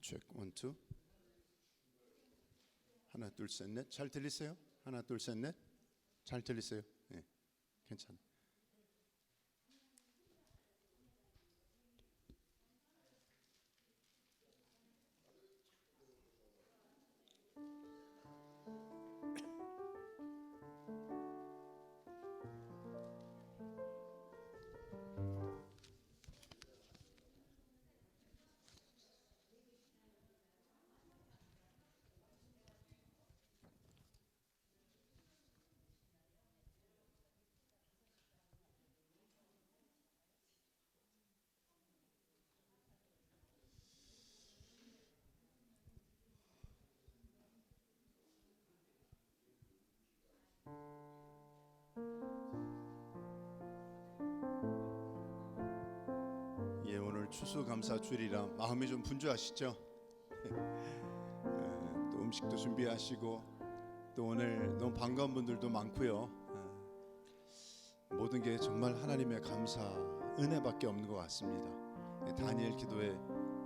체크 원, 투. 하나 둘 셋 넷. 잘 들리세요? 하나 둘 셋 넷. 잘 들리세요? 네, 괜찮아요. 예, 오늘 추수감사주일이라 마음이 좀 분주하시죠? 또 음식도 준비하시고 또 오늘 너무 반가운 분들도 많고요. 모든 게 정말 하나님의 감사 은혜밖에 없는 것 같습니다. 다니엘 기도회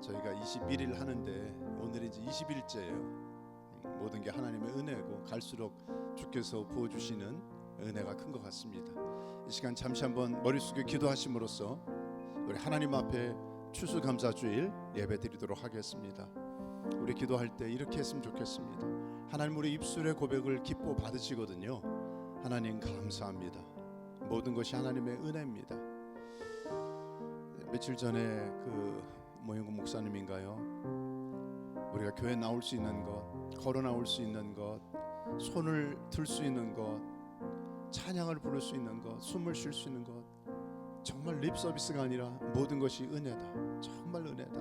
저희가 21일 하는데 오늘이 이제 20일째예요. 모든 게 하나님의 은혜고 갈수록 주께서 부어주시는 은혜가 큰 것 같습니다. 이 시간 잠시 한번 머리 숙여 기도하심으로써 우리 하나님 앞에 추수감사주일 예배 드리도록 하겠습니다. 우리 기도할 때 이렇게 했으면 좋겠습니다. 하나님, 우리 입술의 고백을 기뻐 받으시거든요. 하나님 감사합니다. 모든 것이 하나님의 은혜입니다. 며칠 전에 그 모형구 목사님인가요? 우리가 교회 나올 수 있는 것, 걸어 나올 수 있는 것, 손을 들 수 있는 것, 찬양을 부를 수 있는 것, 숨을 쉴 수 있는 것, 정말 립 서비스가 아니라 모든 것이 은혜다. 정말 은혜다.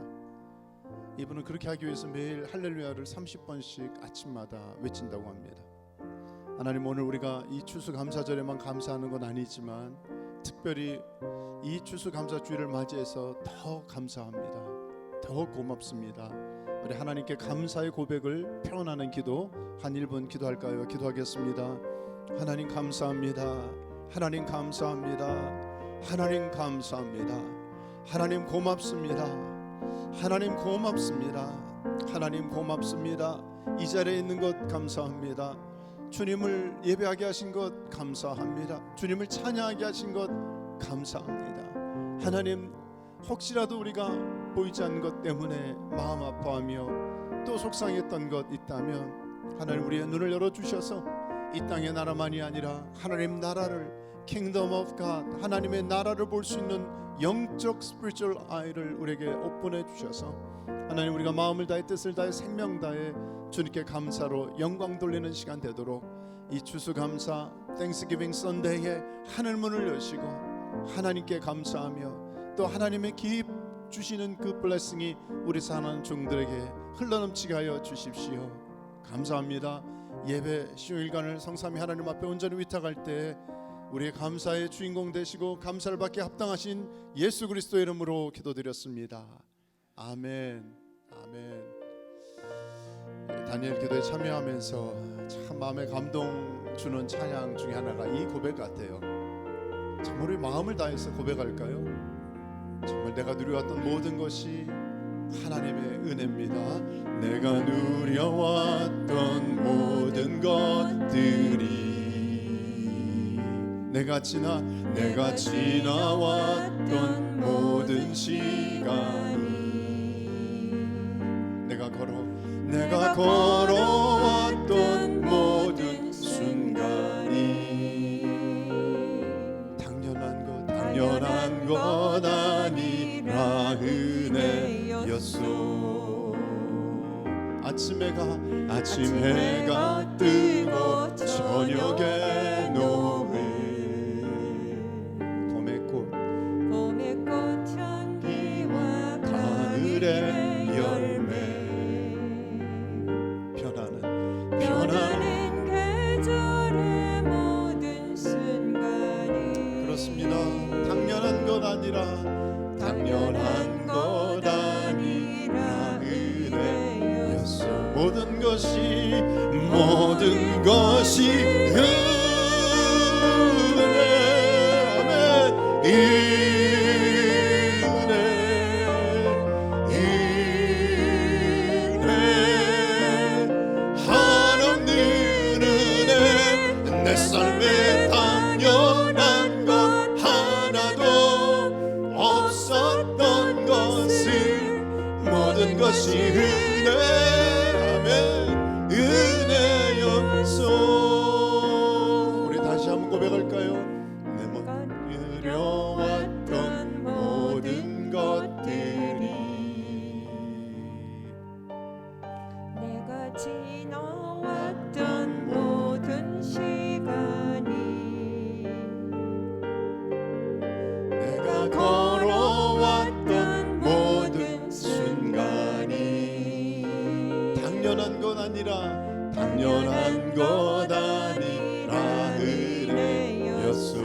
이분은 그렇게 하기 위해서 매일 할렐루야를 30번씩 아침마다 외친다고 합니다. 하나님, 오늘 우리가 이 추수감사절에만 감사하는 건 아니지만 특별히 이 추수감사주일을 맞이해서 더 감사합니다. 더 고맙습니다. 우리 하나님께 감사의 고백을 표현하는 기도 한 1분 기도할까요? 기도하겠습니다. 하나님 감사합니다. 하나님 감사합니다. 하나님 감사합니다. 하나님 고맙습니다. 하나님 고맙습니다. 하나님 고맙습니다. 이 자리에 있는 것 감사합니다. 주님을 예배하게 하신 것 감사합니다. 주님을 찬양하게 하신 것 감사합니다. 하나님, 혹시라도 우리가 보이지 않는 것 때문에 마음 아파하며 또 속상했던 것 있다면 하나님, 우리의 눈을 열어주셔서 이 땅의 나라만이 아니라 하나님 나라를, Kingdom of God, 하나님의 나라를 볼 수 있는 영적 spiritual eye를 우리에게 오픈해 주셔서 하나님, 우리가 마음을 다해 뜻을 다해 생명 다해 주님께 감사로 영광 돌리는 시간 되도록 이 추수감사 Thanksgiving Sunday에 하늘문을 여시고 하나님께 감사하며 또 하나님의 기입 주시는 그 블레싱이 우리 사랑하는 종들에게 흘러넘치게 하여 주십시오. 감사합니다. 예배 수요일간을 성삼위 하나님 앞에 온전히 위탁할 때 우리의 감사의 주인공 되시고 감사를 받게 합당하신 예수 그리스도의 이름으로 기도드렸습니다. 아멘. 아멘. 다니엘 기도에 참여하면서 참 마음에 감동 주는 찬양 중에 하나가 이 고백 같아요. 정말 우리 마음을 다해서 고백할까요? 정말 내가 누려왔던 모든 것이 하나님의 은혜입니다. 내가 누려왔던 모든 것들이 내가 지나왔던 모든 시간이 내가 걸어왔던 모든 순간이 당연한 것 아니라 은혜였소. 아침 해가 뜨고 저녁에 노을 봄의 꽃 향기와 가을의 열매 변하는 계절의 모든 순간이 그렇습니다. 당연한 것 아니라 은혜였소. 모든 것이 것이 은혜 아멘 은혜였소. 우리 다시 한번 고백할까요? 내 몸 그려왔던 모든 것들이 내가 지나왔던 모든 시간이 내가 걸어왔던 모든 순간이 당연한 건 아니라 당연한 것 아니라 은혜였소.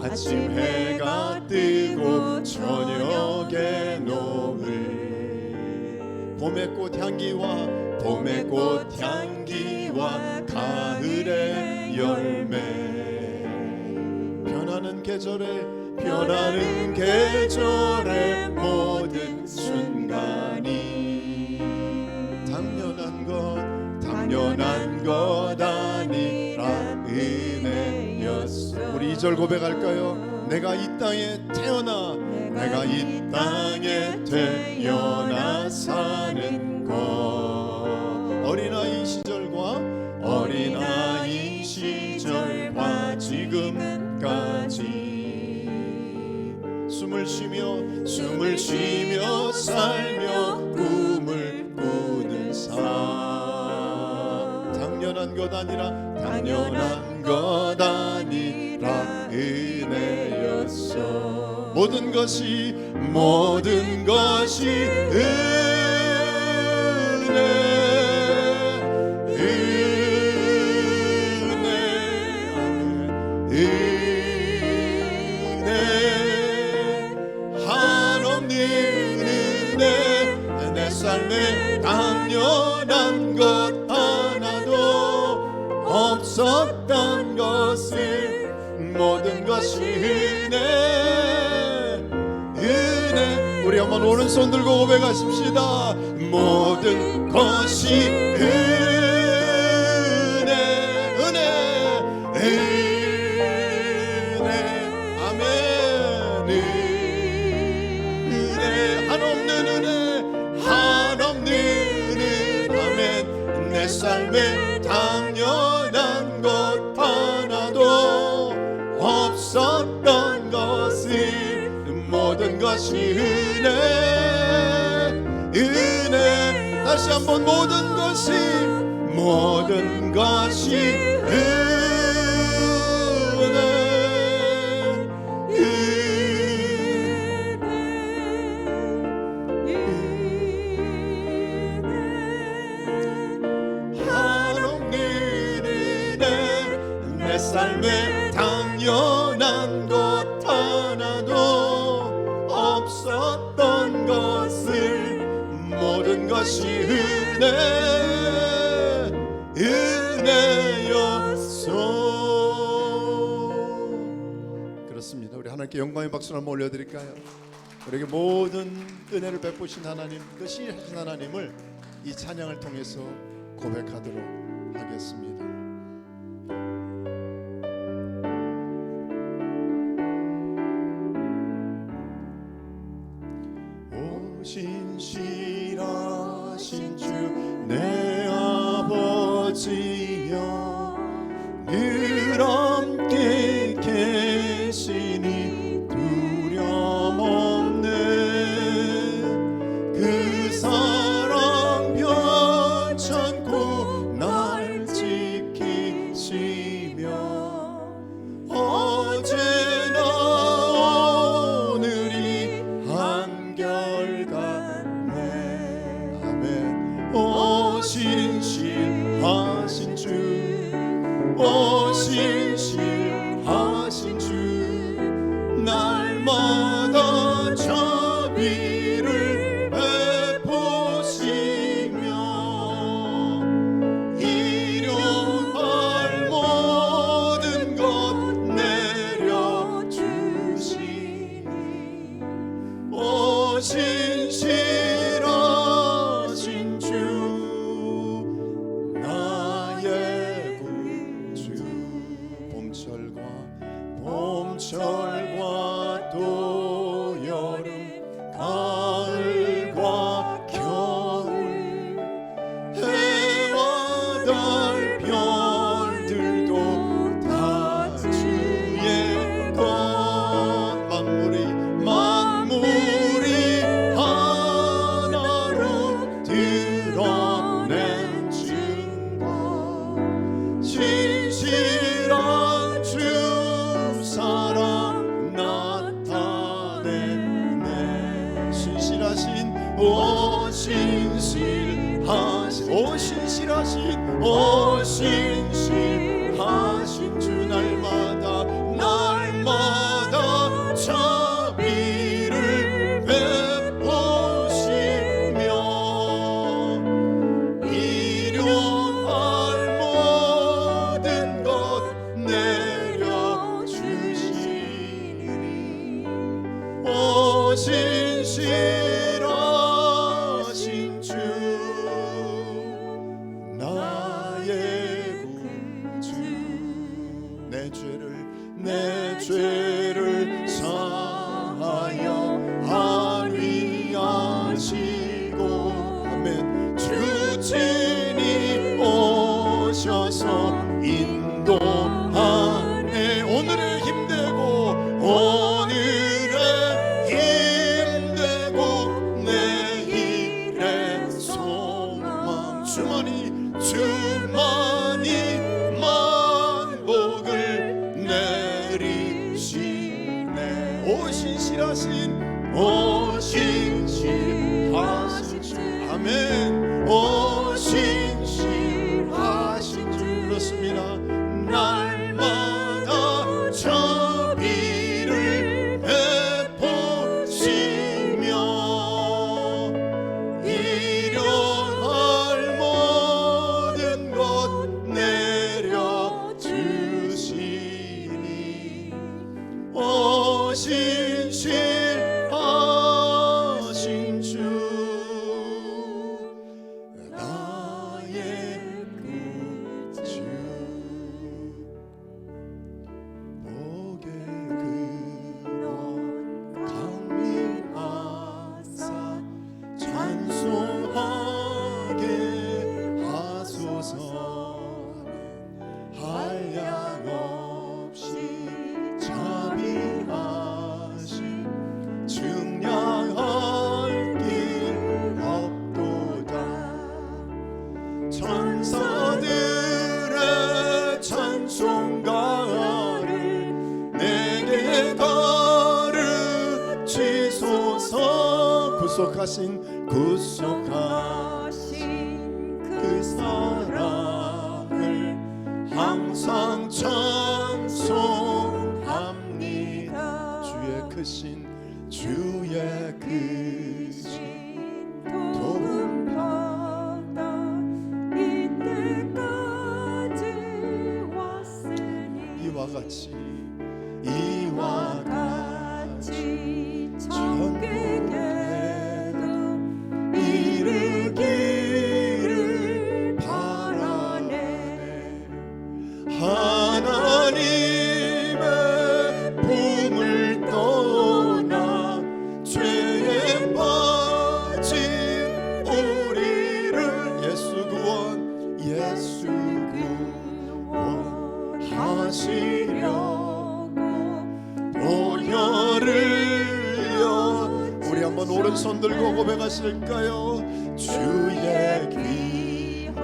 아침 해가 뜨고 저녁에 노을 봄의 꽃 향기와 가을의 열매 변하는 계절의 모든 순간이 당연한 것 아니라 은혜였어. 우리 2절 고백할까요? 내가 이 땅에 태어나 사는 것 어린아이 시절과 지금까지 숨을 쉬며 살며 꿈을 꾸는 삶 당연한 것 아니라 은혜였어. 모든 것이 내 삶에 당연한 것 하나도 없었던 것을 모든 것이 은혜 우리 한번 오른손 들고 고백하십시다. 모든 것이 은혜 아멘 한없는 은혜 아멘 내 삶에 당연한 것 하나도 없었던 것을 모든 것이 은혜 다시 한번 모든 것이 내 삶에 당연한 것 하나도 없었던 것을 모든 것이 은혜였소. 그렇습니다. 우리 하나님께 영광의 박수를 한번 올려드릴까요? 우리에게 모든 은혜를 베푸신 하나님, 그 신실하신 하나님을 이 찬양을 통해서 고백하도록 하겠습니다. 신실하신 주 내 아버지여 늘 함께 계시니 두려움 없네. 그 사랑 변찮고 날 지키시며 어제나 오늘이 한결같네. 아멘. 오 신실하신 주, 오 신실하신 주, 날마다 자비를 베푸시며 일용할 모든 것 내려주시니 오 신실하신 주 나의 구주. 드러낸 증거 신실한 주 사랑 나타내네. 신실하신 신실하신 주 날마다 자비를 베푸시며 일용할 모든 것 내려주시니 신실하신 주 나의 구주 내 죄를 사하여 안위하시고 아멘. 주친이 오셔서 인도하네. 오늘의 힘되고 내일의 소망 주만이 만복을 내리시네. 신실하신 주 아멘. 신실하신 주 그렇습니다. 날마다 자비를 베푸시며 일용할 모든 것 내려주시니 신실하신 주 나의 구주 목에 근원 강림하사 찬송하게 하소서. 한량없이 자비하신 증량할 길 없도다. 천사들의 찬송가를 내게 가르치소서. 구속하신 그 사랑을 항상 찬송합니다. 주의 크신 도움 받아 이때까지 왔으니 이와 같이 천국에도 이르기를 바라네. 하나님의 품을 떠나 죄에 빠진 우리를 예수 구원하시려고 보혈을 우리 한번 오른손 들고 고백하실까요? 주의 귀한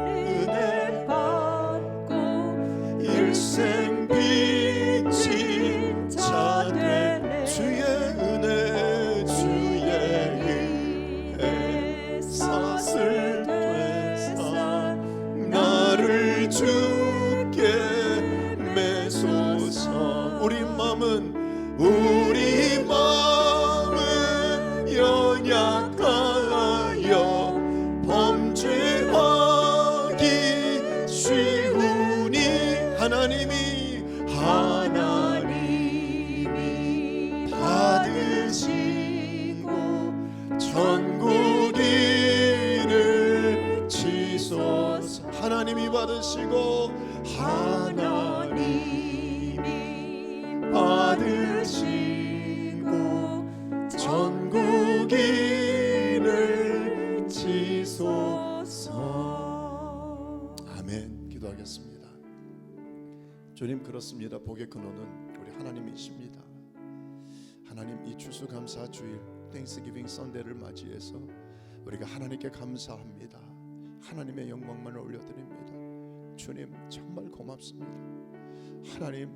은혜 받고 일생 빚진 자 되네. 주의 은혜 사슬 되사 나를 주께 매소서. 우리 마음은 연약하여 범죄하기 쉬우니 하나님이 받으시고 천국인을 치소서. 하나님이 받으시고 천국인을 치소서. 아멘. 기도하겠습니다. 주님, 그렇습니다. 복의 근원은 우리 하나님이십니다. 하나님, 이 추수감사 주일 땡스기빙 선데이를 맞이해서 우리가 하나님께 감사합니다. 하나님의 영광만을 올려드립니다. 주님 정말 고맙습니다. 하나님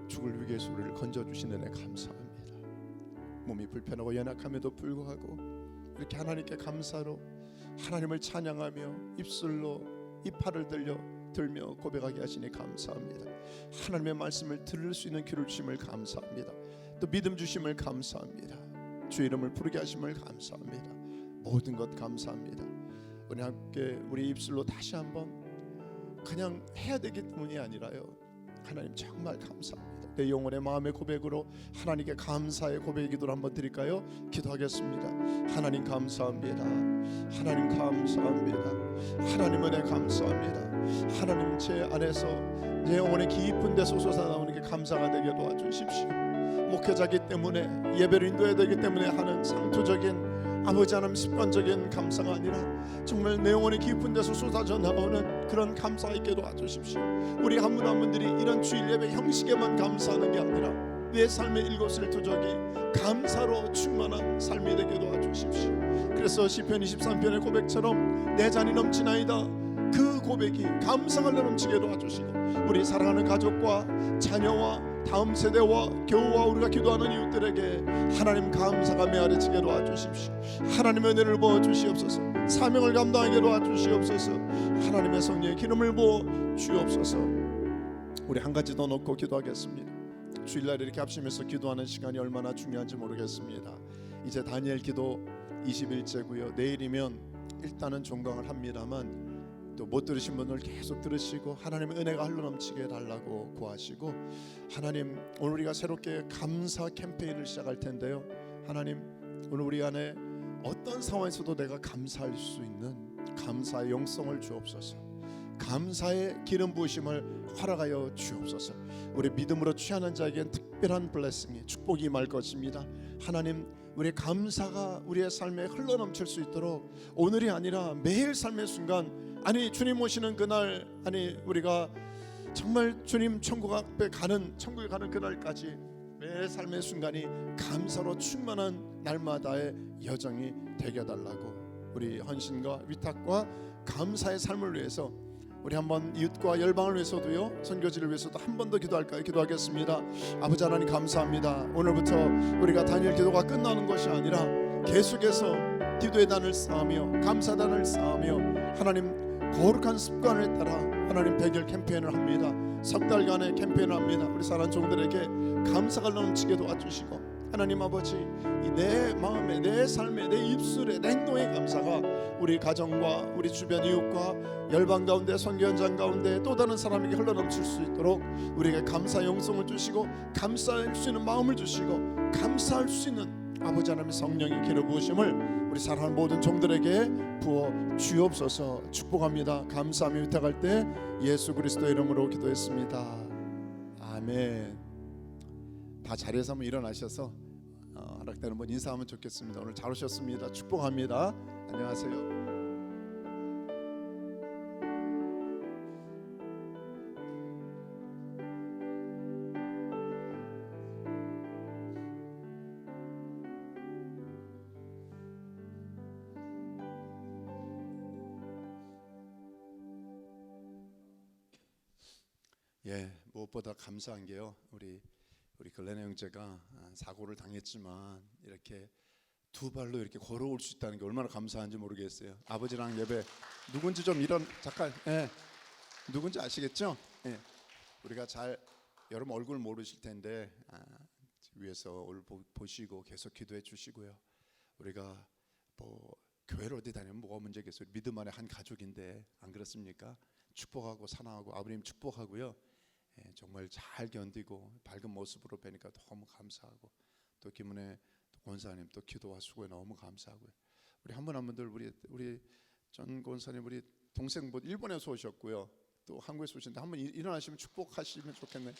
죽을 위기의 소리를 건져주신 은혜 감사합니다. 몸이 불편하고 연약함에도 불구하고 이렇게 하나님께 감사로 하나님을 찬양하며 입술로 이파를 들며 고백하게 하시니 감사합니다. 하나님의 말씀을 들을 수 있는 귀를 주심을 감사합니다. 또 믿음 주심을 감사합니다. 주 이름을 부르게 하심을 감사합니다. 모든 것 감사합니다. 우리 함께 우리 입술로 다시 한번 그냥 해야 되기 때문이 아니라요, 하나님 정말 감사합니다. 내 영혼의 마음의 고백으로 하나님께 감사의 고백의 기도를 한번 드릴까요? 기도하겠습니다. 하나님 감사합니다. 하나님 감사합니다. 하나님 은혜 감사합니다. 하나님 제 안에서 내 영혼의 깊은 데서 솟아나오는 게 감사가 되게 도와주십시오. 목회자기 때문에 예배를 인도해야 되기 때문에 하는 상투적인 아버지 하나님 습관적인 감사가 아니라 정말 내 영혼의 깊은 데서 쏟아져 나오는 그런 감사가 있게 도와주십시오. 우리 한 분 한 분들이 이런 주일 예배 형식에만 감사하는 게 아니라 내 삶의 일거수일투족이 감사로 충만한 삶이 되게 도와주십시오. 그래서 시편 23편의 고백처럼 내 잔이 넘치나이다, 그 고백이 감사가 넘치게 도와주시고 우리 사랑하는 가족과 자녀와 다음 세대와 교우와 우리가 기도하는 이웃들에게 하나님 감사가 메아리치게 도와주십시오. 하나님의 은혜를 부어 주시옵소서. 사명을 감당하게 도와주시옵소서. 하나님의 성령의 기름을 부어 주옵소서. 우리 한 가지 더 놓고 기도하겠습니다. 주일날 이렇게 합심해서 기도하는 시간이 얼마나 중요한지 모르겠습니다. 이제 다니엘 기도 21제고요. 내일이면 일단은 종강을 합니다만 또 못 들으신 분들 계속 들으시고 하나님의 은혜가 흘러넘치게 해달라고 구하시고, 하나님 오늘 우리가 새롭게 감사 캠페인을 시작할 텐데요, 하나님 오늘 우리 안에 어떤 상황에서도 내가 감사할 수 있는 감사의 영성을 주옵소서. 감사의 기름 부으심을 허락하여 주옵소서. 우리 믿음으로 취하는 자에겐 특별한 블레싱이 축복이 임할 것입니다. 하나님 우리의 감사가 우리의 삶에 흘러넘칠 수 있도록 오늘이 아니라 매일 삶의 순간, 아니 주님 오시는 그날, 아니 우리가 정말 주님 천국에 가는 그날까지 매 삶의 순간이 감사로 충만한 날마다의 여정이 되게 해달라고 우리 헌신과 위탁과 감사의 삶을 위해서 우리 한번 이웃과 열방을 위해서도요, 선교지를 위해서도 한 번 더 기도할까요? 기도하겠습니다. 아버지 하나님 감사합니다. 오늘부터 우리가 다니엘 기도가 끝나는 것이 아니라 계속해서 기도의 단을 쌓으며 감사단을 쌓으며 하나님 거룩한 습관을 따라 하나님 100일 캠페인을 합니다. 석 달간의 캠페인을 합니다. 우리 사랑하는 종들에게 감사가 넘치게 도와주시고 하나님 아버지, 내 마음에, 내 삶에, 내 입술에, 내 행동의 감사가 우리 가정과 우리 주변 이웃과 열방 가운데, 선교 현장 가운데 또 다른 사람에게 흘러넘칠 수 있도록 우리에게 감사 영성을 주시고 감사할 수 있는 마음을 주시고 감사할 수 있는 아버지 하나님의 성령의 기름 부으심을 우리 사랑하는 모든 종들에게 부어 주옵소서. 축복합니다. 감사하며 위탁할 때 예수 그리스도의 이름으로 기도했습니다. 아멘. 다 자리에서 한번 일어나셔서 허락되는 분 인사하면 좋겠습니다. 오늘 잘 오셨습니다. 축복합니다. 안녕하세요. 무엇보다 감사한 게요, 우리 글레네 형제가 사고를 당했지만 이렇게 두 발로 이렇게 걸어올 수 있다는 게 얼마나 감사한지 모르겠어요. 아버지랑 예배 누군지 좀 잠깐 누군지 아시겠죠? 우리가 잘 여러분 얼굴 모르실 텐데 위에서 보시고 계속 기도해 주시고요. 우리가 뭐 교회를 어디 다니면 뭐가 문제겠어요? 믿음 안에 한 가족인데 안 그렇습니까? 축복하고 사랑하고 아버님 축복하고요. 정말 잘 견디고 밝은 모습으로 뵈니까 너무 감사하고, 또 김은혜 권사님 또 기도와 수고에 너무 감사하고요. 우리 한 분 한 분들 우리 전 권사님 우리 동생분 일본에서 오셨고요. 또 한국에서 오신데 한번 일어나시면 축복하시면 좋겠네요.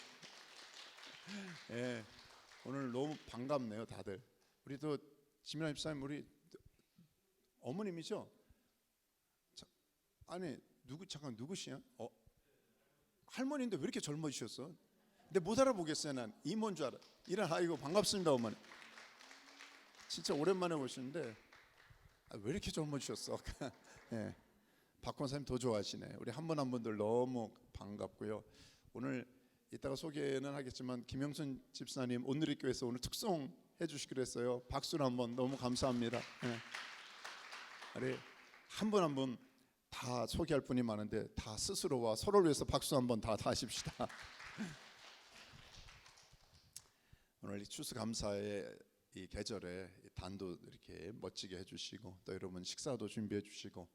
오늘 너무 반갑네요, 다들. 우리 또 지민아 집사님 우리 어머님이죠? 아니 누구시야? 할머니인데 왜 이렇게 젊어지셨어? 근데 못 알아보겠어요. 난 이모인 줄 알아. 일어나. 이거 반갑습니다 어머니. 진짜 오랜만에 오시는데 왜 이렇게 젊어지셨어? 예, 박 권사님 더 좋아하시네. 우리 한 분 한 분들 너무 반갑고요. 오늘 이따가 소개는 하겠지만 김영순 집사님 온누리교회에서 오늘 특송 해주시기로 했어요. 박수로 한번 너무 감사합니다. 예. 우리 한 분 한 분 다 소개할 분이 많은데 다 스스로와 서로를 위해서 박수 한번 다 하십시다. 오늘 이 추수감사의 이 계절에 단도 이렇게 멋지게 해주시고 또 여러분 식사도 준비해 주시고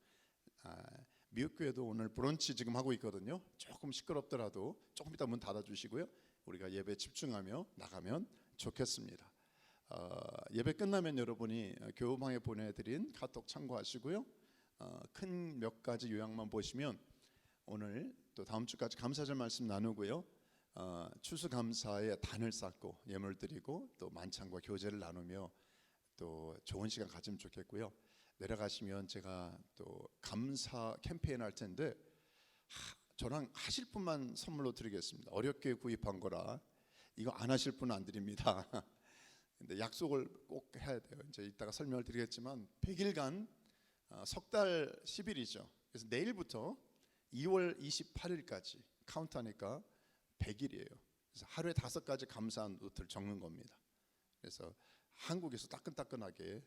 미국교회도 오늘 브런치 지금 하고 있거든요. 조금 시끄럽더라도 조금 이따 문 닫아주시고요. 우리가 예배 집중하며 나가면 좋겠습니다. 예배 끝나면 여러분이 교우방에 보내드린 카톡 참고하시고요. 큰 몇 가지 요약만 보시면 오늘 또 다음 주까지 감사절 말씀 나누고요. 추수감사의 단을 쌓고 예물 드리고 또 만찬과 교제를 나누며 또 좋은 시간 가지면 좋겠고요. 내려가시면 제가 또 감사 캠페인 할 텐데 저랑 하실 분만 선물로 드리겠습니다. 어렵게 구입한 거라 이거 안 하실 분은 안 드립니다. 근데 약속을 꼭 해야 돼요. 이제 이따가 설명을 드리겠지만 100일간 석 달 10일이죠. 그래서 내일부터 2월 28일까지 카운트하니까 100일이에요. 그래서 하루에 5가지 감사한 노트를 적는 겁니다. 그래서 한국에서 따끈따끈하게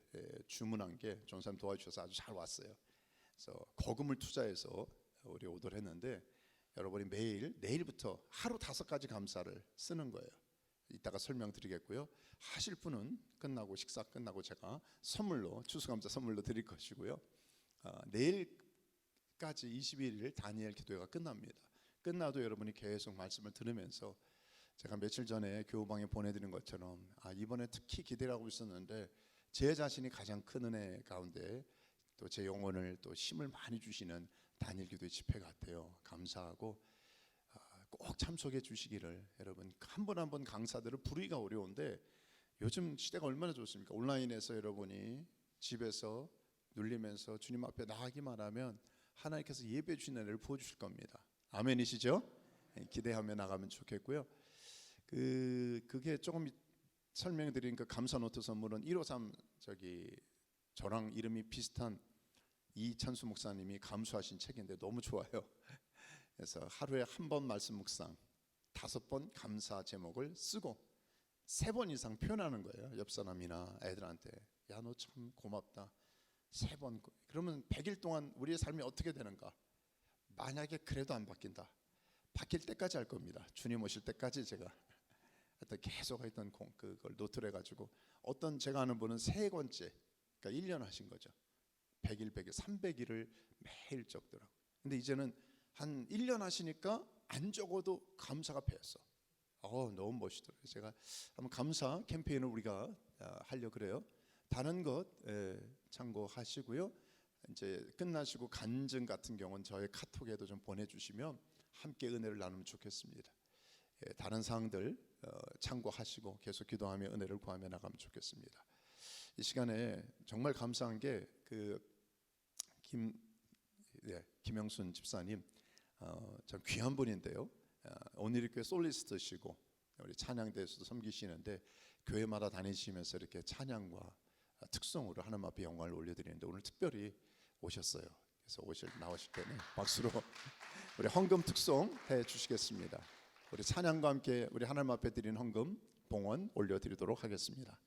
주문한 게 전사님 도와주셔서 아주 잘 왔어요. 그래서 거금을 투자해서 우리 오더를 했는데 여러분이 매일 내일부터 하루 5가지 감사를 쓰는 거예요. 이따가 설명드리겠고요. 하실 분은 끝나고 식사 끝나고 제가 선물로 추수감사 선물로 드릴 것이고요. 내일까지 21일 다니엘 기도회가 끝납니다. 끝나도 여러분이 계속 말씀을 들으면서 제가 며칠 전에 교우방에 보내드린 것처럼 이번에 특히 기대를 하고 있었는데 제 자신이 가장 큰 은혜 가운데 또 제 영혼을 또 힘을 많이 주시는 다니엘 기도회 집회 같아요. 감사하고 꼭 참석해 주시기를. 여러분 한 번 한 번 강사들을 부르기가 어려운데 요즘 시대가 얼마나 좋습니까? 온라인에서 여러분이 집에서 눌리면서 주님 앞에 나가기만 하면 하나님께서 예배 주시는 은혜를 부어주실 겁니다. 아멘이시죠? 기대하며 나가면 좋겠고요. 그게 조금 설명드린 그 감사 노트 선물은 153 저랑 이름이 비슷한 이찬수 목사님이 감수하신 책인데 너무 좋아요. 그래서 하루에 한 번 말씀 묵상, 5번 감사 제목을 쓰고 3번 이상 표현하는 거예요. 옆 사람이나 애들한테 야 너 참 고맙다. 3번. 그러면 100일 동안 우리의 삶이 어떻게 되는가? 만약에 그래도 안 바뀐다. 바뀔 때까지 할 겁니다. 주님 오실 때까지 제가 하여튼 계속 했던 그걸 노트를 해가지고 어떤 제가 아는 분은 3권째, 그러니까 1년 하신 거죠. 100일, 100일, 300일을 매일 적더라고요. 근데 이제는 한 1년 하시니까 안 적어도 감사가 배웠어. 너무 멋있더라고요. 제가 한번 감사 캠페인을 우리가 하려 그래요. 다른 것 참고하시고요. 이제 끝나시고 간증 같은 경우는 저의 카톡에도 좀 보내주시면 함께 은혜를 나누면 좋겠습니다. 다른 사항들 참고하시고 계속 기도하며 은혜를 구하며 나가면 좋겠습니다. 이 시간에 정말 감사한 게 김영순 집사님 참 귀한 분인데요. 온누리교회 솔리스트시고 우리 찬양대에서도 섬기시는데 교회마다 다니시면서 이렇게 찬양과 특성으로 하나님 앞에 영광을 올려드리는데 오늘 특별히 오셨어요. 그래서 나오실 때는 박수로 우리 헌금 특송 해 주시겠습니다. 우리 찬양과 함께 우리 하나님 앞에 드린 헌금 봉헌 올려드리도록 하겠습니다.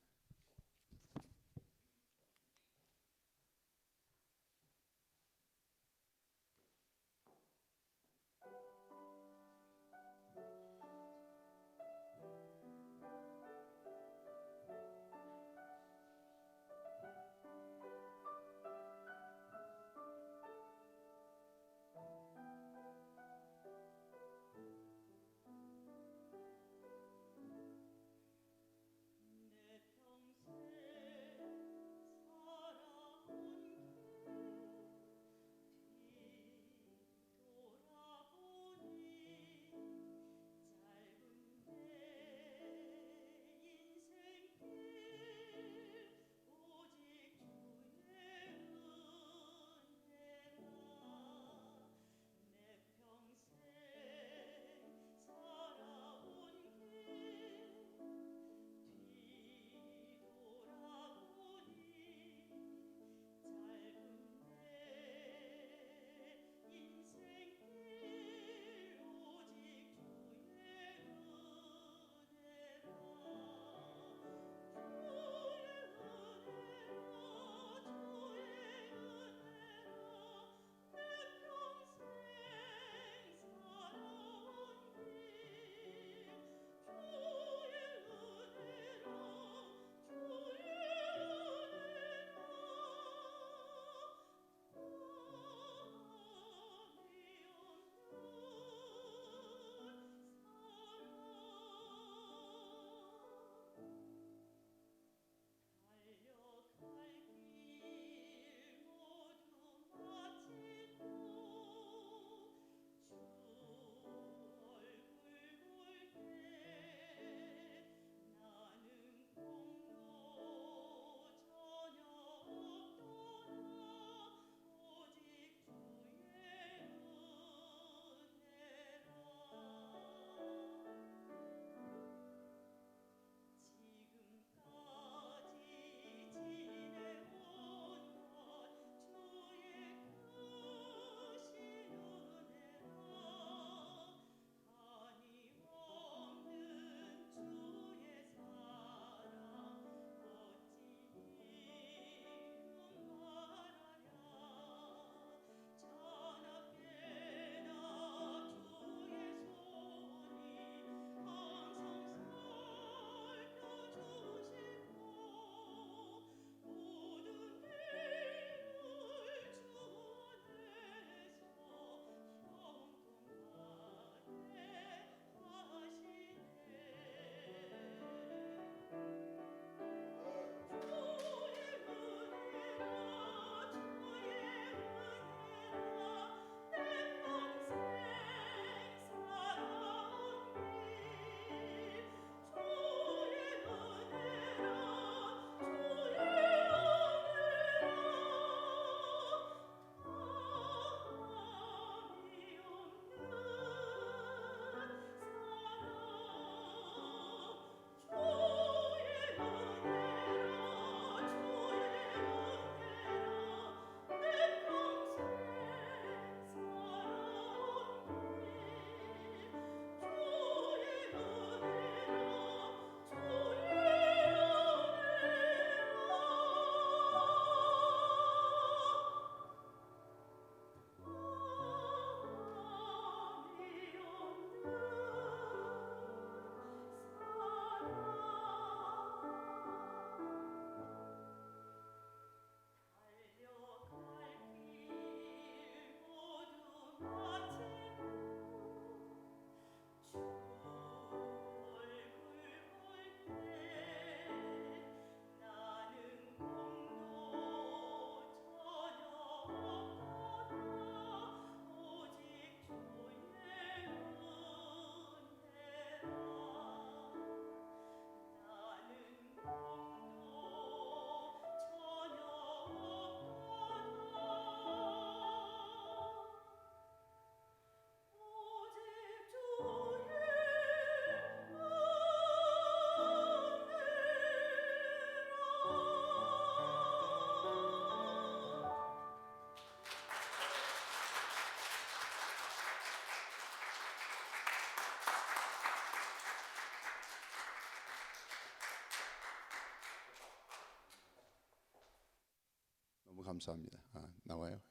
감사합니다. 나와요?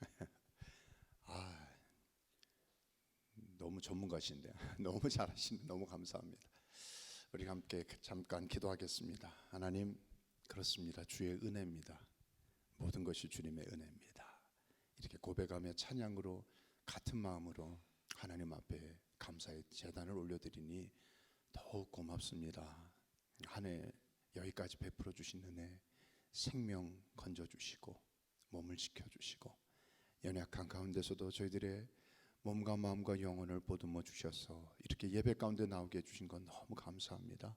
너무 전문가신데 너무 잘하시네. 너무 감사합니다. 우리 함께 잠깐 기도하겠습니다. 하나님, 그렇습니다. 주의 은혜입니다. 모든 것이 주님의 은혜입니다. 이렇게 고백하며 찬양으로 같은 마음으로 하나님 앞에 감사의 제단을 올려드리니 더욱 고맙습니다. 한 해 여기까지 베풀어 주신 은혜, 생명 건져주시고 몸을 지켜주시고 연약한 가운데서도 저희들의 몸과 마음과 영혼을 보듬어 주셔서 이렇게 예배 가운데 나오게 해주신 건 너무 감사합니다.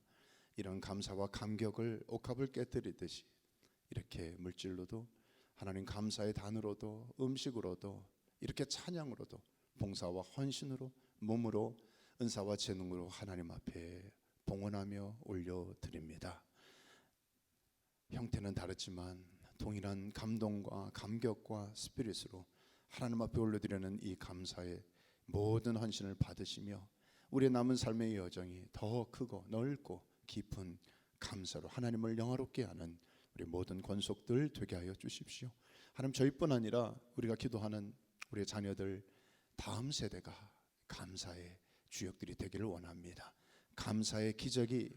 이런 감사와 감격을 옥합을 깨뜨리듯이 이렇게 물질로도 하나님 감사의 단으로도 음식으로도 이렇게 찬양으로도 봉사와 헌신으로 몸으로 은사와 재능으로 하나님 앞에 봉헌하며 올려드립니다. 형태는 다르지만 동일한 감동과 감격과 스피릿으로 하나님 앞에 올려드리는 이 감사의 모든 헌신을 받으시며 우리의 남은 삶의 여정이 더 크고 넓고 깊은 감사로 하나님을 영화롭게 하는 우리 모든 권속들 되게 하여 주십시오. 하나님, 저희뿐 아니라 우리가 기도하는 우리의 자녀들 다음 세대가 감사의 주역들이 되기를 원합니다. 감사의 기적이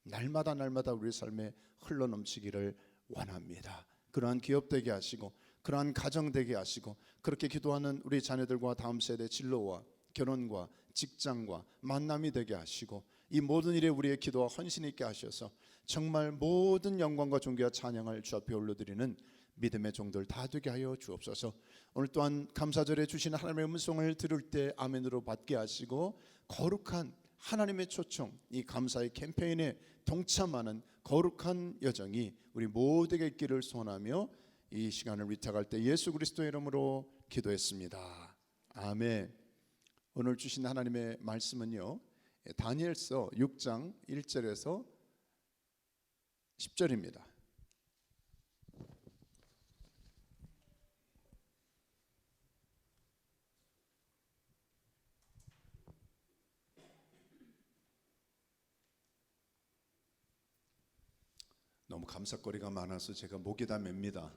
날마다 우리 삶에 흘러넘치기를 원합니다. 그러한 기업 되게 하시고 그러한 가정 되게 하시고 그렇게 기도하는 우리 자녀들과 다음 세대 진로와 결혼과 직장과 만남이 되게 하시고 이 모든 일에 우리의 기도와 헌신이 있게 하셔서 정말 모든 영광과 존귀와 찬양을 주 앞에 올려드리는 믿음의 종들 다 되게 하여 주옵소서. 오늘 또한 감사절에 주신 하나님의 음성을 들을 때 아멘으로 받게 하시고 거룩한 하나님의 초청, 이 감사의 캠페인에 동참하는 거룩한 여정이 우리 모두에게 있기를 소원하며 이 시간을 위탁할 때 예수 그리스도의 이름으로 기도했습니다. 아멘. 오늘 주신 하나님의 말씀은요, 다니엘서 6장 1절에서 10절입니다. 너무 감사거리가 많아서 제가 목이 다 맵니다.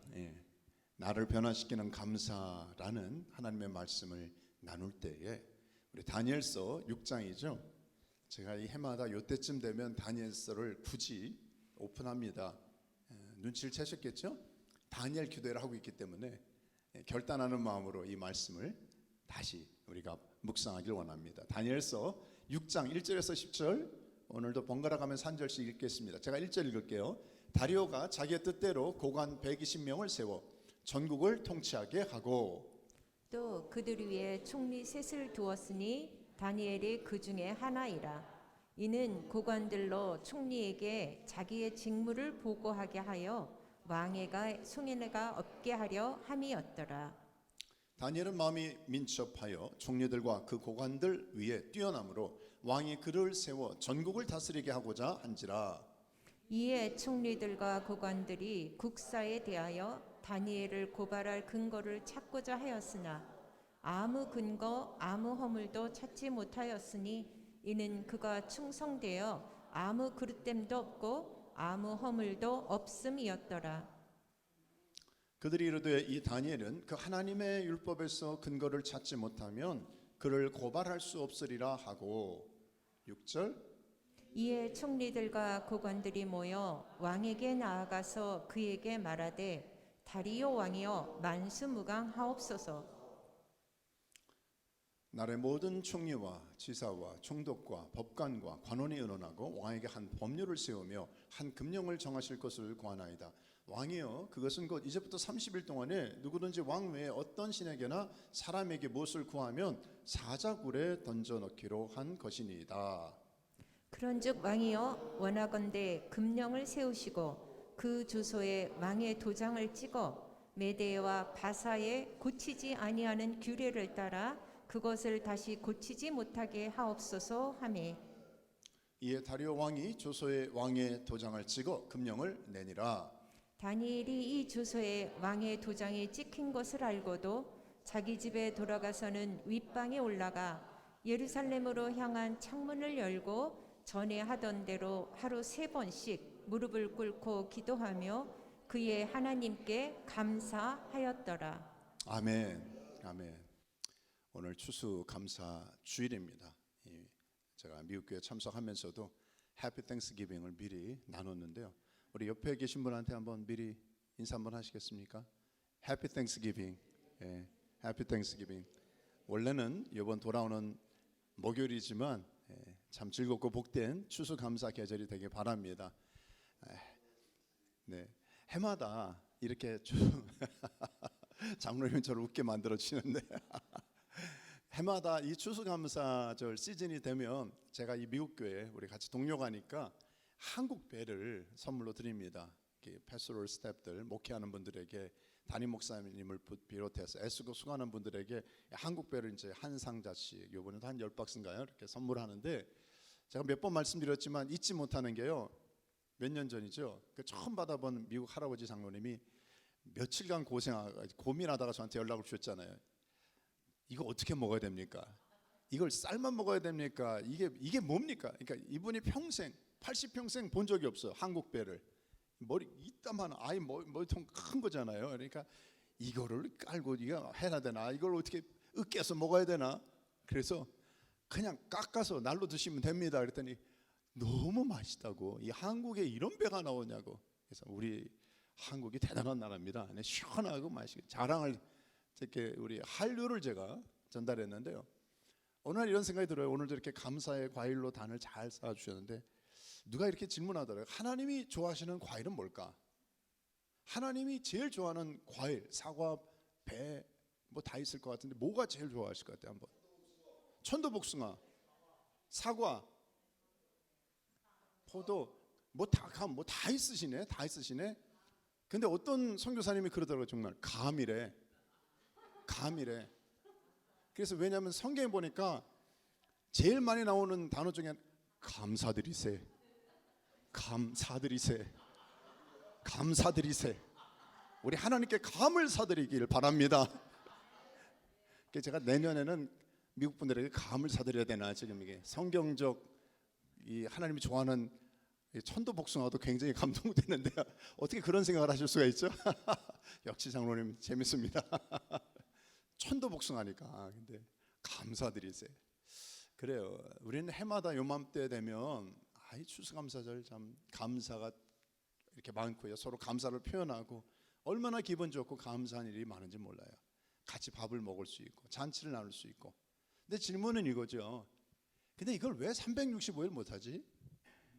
나를 변화시키는 감사라는 하나님의 말씀을 나눌 때에 우리 다니엘서 6장이죠. 제가 이 해마다 이때쯤 되면 다니엘서를 굳이 오픈합니다. 눈치를 채셨겠죠? 다니엘 기도회를 하고 있기 때문에 결단하는 마음으로 이 말씀을 다시 우리가 묵상하길 원합니다. 다니엘서 6장 1절에서 10절, 오늘도 번갈아 가면서 한 절씩 읽겠습니다. 제가 1절 읽을게요. 다리오가 자기의 뜻대로 고관 120명을 세워 전국을 통치하게 하고 또 그들 위에 총리 셋을 두었으니 다니엘이 그 중에 하나이라. 이는 고관들로 총리에게 자기의 직무를 보고하게 하여 왕에게 송해가 없게 하려 함이었더라. 다니엘은 마음이 민첩하여 총리들과 그 고관들 위에 뛰어남으로 왕이 그를 세워 전국을 다스리게 하고자 한지라. 이에 총리들과 고관들이 국사에 대하여 다니엘을 고발할 근거를 찾고자 하였으나 아무 근거 아무 허물도 찾지 못하였으니 이는 그가 충성되어 아무 그릇됨도 없고 아무 허물도 없음이었더라. 그들이 이르되 이 다니엘은 그 하나님의 율법에서 근거를 찾지 못하면 그를 고발할 수 없으리라 하고 6절 이에 총리들과 고관들이 모여 왕에게 나아가서 그에게 말하되 다리오 왕이여 만수무강하옵소서. 나라의 모든 총리와 지사와 총독과 법관과 관원이 의논하고 왕에게 한 법률을 세우며 한 금령을 정하실 것을 구하나이다. 왕이여 그것은 곧 이제부터 30일 동안에 누구든지 왕 외에 어떤 신에게나 사람에게 무엇을 구하면 사자굴에 던져넣기로 한 것이니이다. 그런즉 왕이여 원하건대 금령을 세우시고 그 주소에 왕의 도장을 찍어 메대와 바사에 고치지 아니하는 규례를 따라 그것을 다시 고치지 못하게 하옵소서 하매 이에 다리오 왕이 주소에 왕의 도장을 찍어 금령을 내니라. 다니엘이 이 주소에 왕의 도장이 찍힌 것을 알고도 자기 집에 돌아가서는 윗방에 올라가 예루살렘으로 향한 창문을 열고 전에 하던 대로 하루 3번씩 무릎을 꿇고 기도하며 그의 하나님께 감사하였더라. 아멘. 아멘. 오늘 추수 감사 주일입니다. 제가 미국 교회 참석하면서도 해피 땡스기빙을 미리 나눴는데요. 우리 옆에 계신 분한테 한번 미리 인사 한번 하시겠습니까? 해피 땡스기빙. 예, 해피 땡스기빙. 원래는 이번 돌아오는 목요일이지만 참 즐겁고 복된 추수 감사 계절이 되길 바랍니다. 네, 해마다 이렇게 장로님이 저를 웃게 만들어 주시는데 해마다 이 추수감사절 시즌이 되면 제가 이 미국 교회 우리 같이 동료가니까 한국 배를 선물로 드립니다. 패스토럴 스태프들 목회하는 분들에게 담임 목사님을 비롯해서 애쓰고 수고하는 분들에게 한국 배를 이제 한 상자씩 요번에도 한 10박스인가요? 이렇게 선물하는데 제가 몇 번 말씀드렸지만 잊지 못하는 게요. 몇 년 전이죠. 그 처음 받아본 미국 할아버지 장로님이 며칠간 고민하다가 저한테 연락을 주셨잖아요. 이거 어떻게 먹어야 됩니까? 이걸 쌀만 먹어야 됩니까? 이게 뭡니까? 그러니까 이분이 평생 80평생 본 적이 없어요. 한국 배를. 머리 이따만 아이 머리통 큰 거잖아요. 그러니까 이거를 깔고 이거 해야 되나? 이걸 어떻게 으깨서 먹어야 되나? 그래서 그냥 깎아서 날로 드시면 됩니다. 그랬더니 너무 맛있다고. 이 한국에 이런 배가 나오냐고. 그래서 우리 한국이 대단한 나라입니다. 시원하고 맛있게 자랑을 이렇게 우리 한류를 제가 전달했는데요. 어느 날 이런 생각이 들어요. 오늘도 이렇게 감사의 과일로 단을 잘 쌓아주셨는데 누가 이렇게 질문하더라고요. 하나님이 좋아하시는 과일은 뭘까? 하나님이 제일 좋아하는 과일, 사과, 배 뭐 다 있을 것 같은데 뭐가 제일 좋아하실 것 같아요? 한번. 천도복숭아, 사과, 포도 뭐 다 있으시네. 다 있으시네. 근데 어떤 선교사님이 그러더라고요. 정말 감이래. 그래서 왜냐하면 성경에 보니까 제일 많이 나오는 단어 중에 감사드리세. 우리 하나님께 감을 사드리길 바랍니다. 그래서 제가 내년에는 미국 분들에게 감을 사드려야 되나 지금 이게 성경적 이 하나님이 좋아하는 천도복숭아도 굉장히 감동되는데요. 어떻게 그런 생각을 하실 수가 있죠? 역시 장로님 재밌습니다. 천도복숭아니까. 근데 감사드리세요. 그래요. 우리는 해마다 요맘때 되면 이 추수감사절 참 감사가 이렇게 많고요. 서로 감사를 표현하고 얼마나 기분 좋고 감사한 일이 많은지 몰라요. 같이 밥을 먹을 수 있고 잔치를 나눌 수 있고. 근데 질문은 이거죠. 근데 이걸 왜 365일 못하지?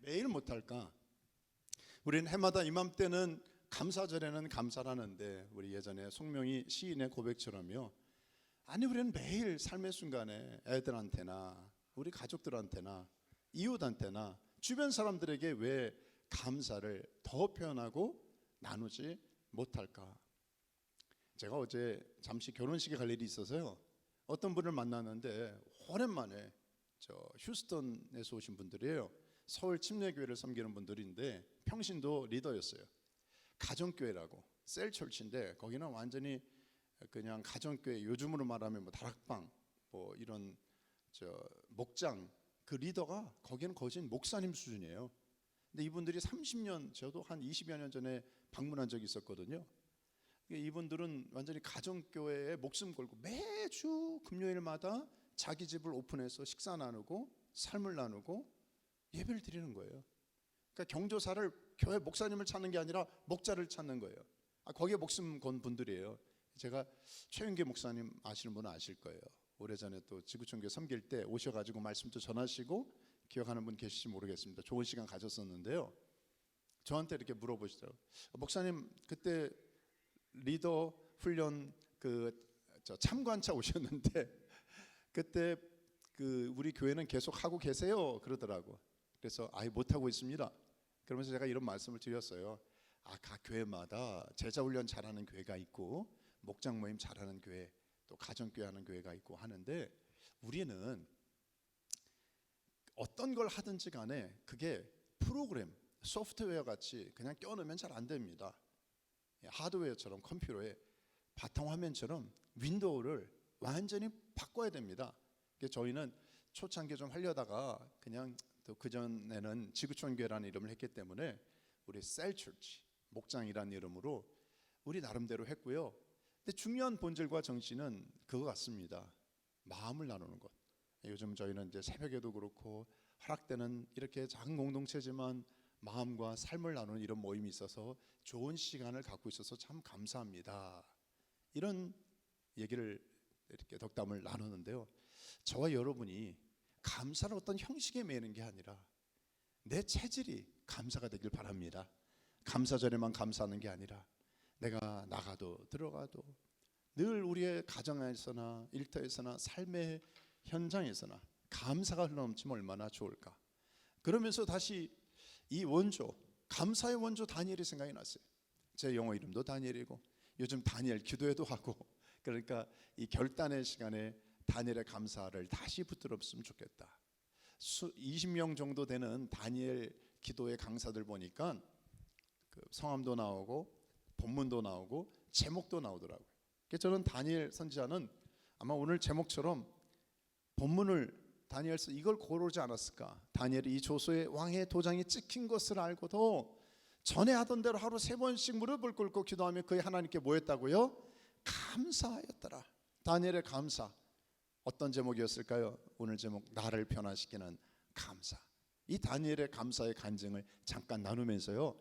매일 못할까? 우리는 해마다 이맘때는 감사절에는 감사를 하는데 우리 예전에 송명희 시인의 고백처럼요. 아니 우리는 매일 삶의 순간에 애들한테나 우리 가족들한테나 이웃한테나 주변 사람들에게 왜 감사를 더 표현하고 나누지 못할까? 제가 어제 잠시 결혼식에 갈 일이 있어서요. 어떤 분을 만났는데 오랜만에 휴스턴에서 오신 분들이에요. 서울 침례교회를 섬기는 분들인데 평신도 리더였어요. 가정교회라고 셀처치인데 거기는 완전히 그냥 가정교회 요즘으로 말하면 뭐 다락방 뭐 이런 목장 그 리더가 거기는 거진 목사님 수준이에요. 근데 이분들이 30년 저도 한 20여 년 전에 방문한 적이 있었거든요. 이분들은 완전히 가정교회에 목숨 걸고 매주 금요일마다 자기 집을 오픈해서 식사 나누고 삶을 나누고 예배를 드리는 거예요. 그러니까 경조사를 교회 목사님을 찾는 게 아니라 목자를 찾는 거예요. 거기에 목숨 건 분들이에요. 제가 최윤계 목사님 아시는 분은 아실 거예요. 오래전에 또 지구촌교회 섬길 때 오셔가지고 말씀도 전하시고 기억하는 분 계실지 모르겠습니다. 좋은 시간 가졌었는데요. 저한테 이렇게 물어보시더라고요. 목사님 그때 리더 훈련 참관차 오셨는데 그때 우리 교회는 계속 하고 계세요 그러더라고. 그래서 못 하고 있습니다. 그러면서 제가 이런 말씀을 드렸어요. 각 교회마다 제자 훈련 잘하는 교회가 있고 목장 모임 잘하는 교회 또 가정교회 하는 교회가 있고 하는데 우리는 어떤 걸 하든지 간에 그게 프로그램 소프트웨어 같이 그냥 껴넣으면 잘 안 됩니다. 하드웨어처럼 컴퓨터에 바탕화면처럼 윈도우를 완전히 바꿔야 됩니다. 저희는 초창기에 좀 하려다가 그냥 또 그전에는 지구촌교회라는 이름을 했기 때문에 우리 셀처치 목장이라는 이름으로 우리 나름대로 했고요. 근데 중요한 본질과 정신은 그거 같습니다. 마음을 나누는 것. 요즘 저희는 이제 새벽에도 그렇고 허락되는 이렇게 작은 공동체지만 마음과 삶을 나누는 이런 모임이 있어서 좋은 시간을 갖고 있어서 참 감사합니다. 이런 얘기를 이렇게 덕담을 나누는데요. 저와 여러분이 감사를 어떤 형식에 매는 게 아니라 내 체질이 감사가 되길 바랍니다. 감사절에만 감사하는 게 아니라 내가 나가도 들어가도 늘 우리의 가정에서나 일터에서나 삶의 현장에서나 감사가 흘러넘치면 얼마나 좋을까. 그러면서 다시 이 원조, 감사의 원조 다니엘이 생각이 났어요. 제 영어 이름도 다니엘이고 요즘 다니엘 기도회도 하고, 그러니까 이 결단의 시간에 다니엘의 감사를 다시 붙들었으면 좋겠다. 20명 정도 되는 다니엘 기도회 강사들 보니까 그 성함도 나오고 본문도 나오고 제목도 나오더라고요. 그래서 저는 다니엘 선지자는 아마 오늘 제목처럼 본문을 다니엘서 이걸 고르지 않았을까. 다니엘이 이 조소의 왕의 도장이 찍힌 것을 알고도 전에 하던 대로 하루 3번씩 무릎을 꿇고 기도하며 그의 하나님께 뭐 했다고요? 감사하였더라. 다니엘의 감사. 어떤 제목이었을까요? 오늘 제목, 나를 변화시키는 감사. 이 다니엘의 감사의 간증을 잠깐 나누면서요,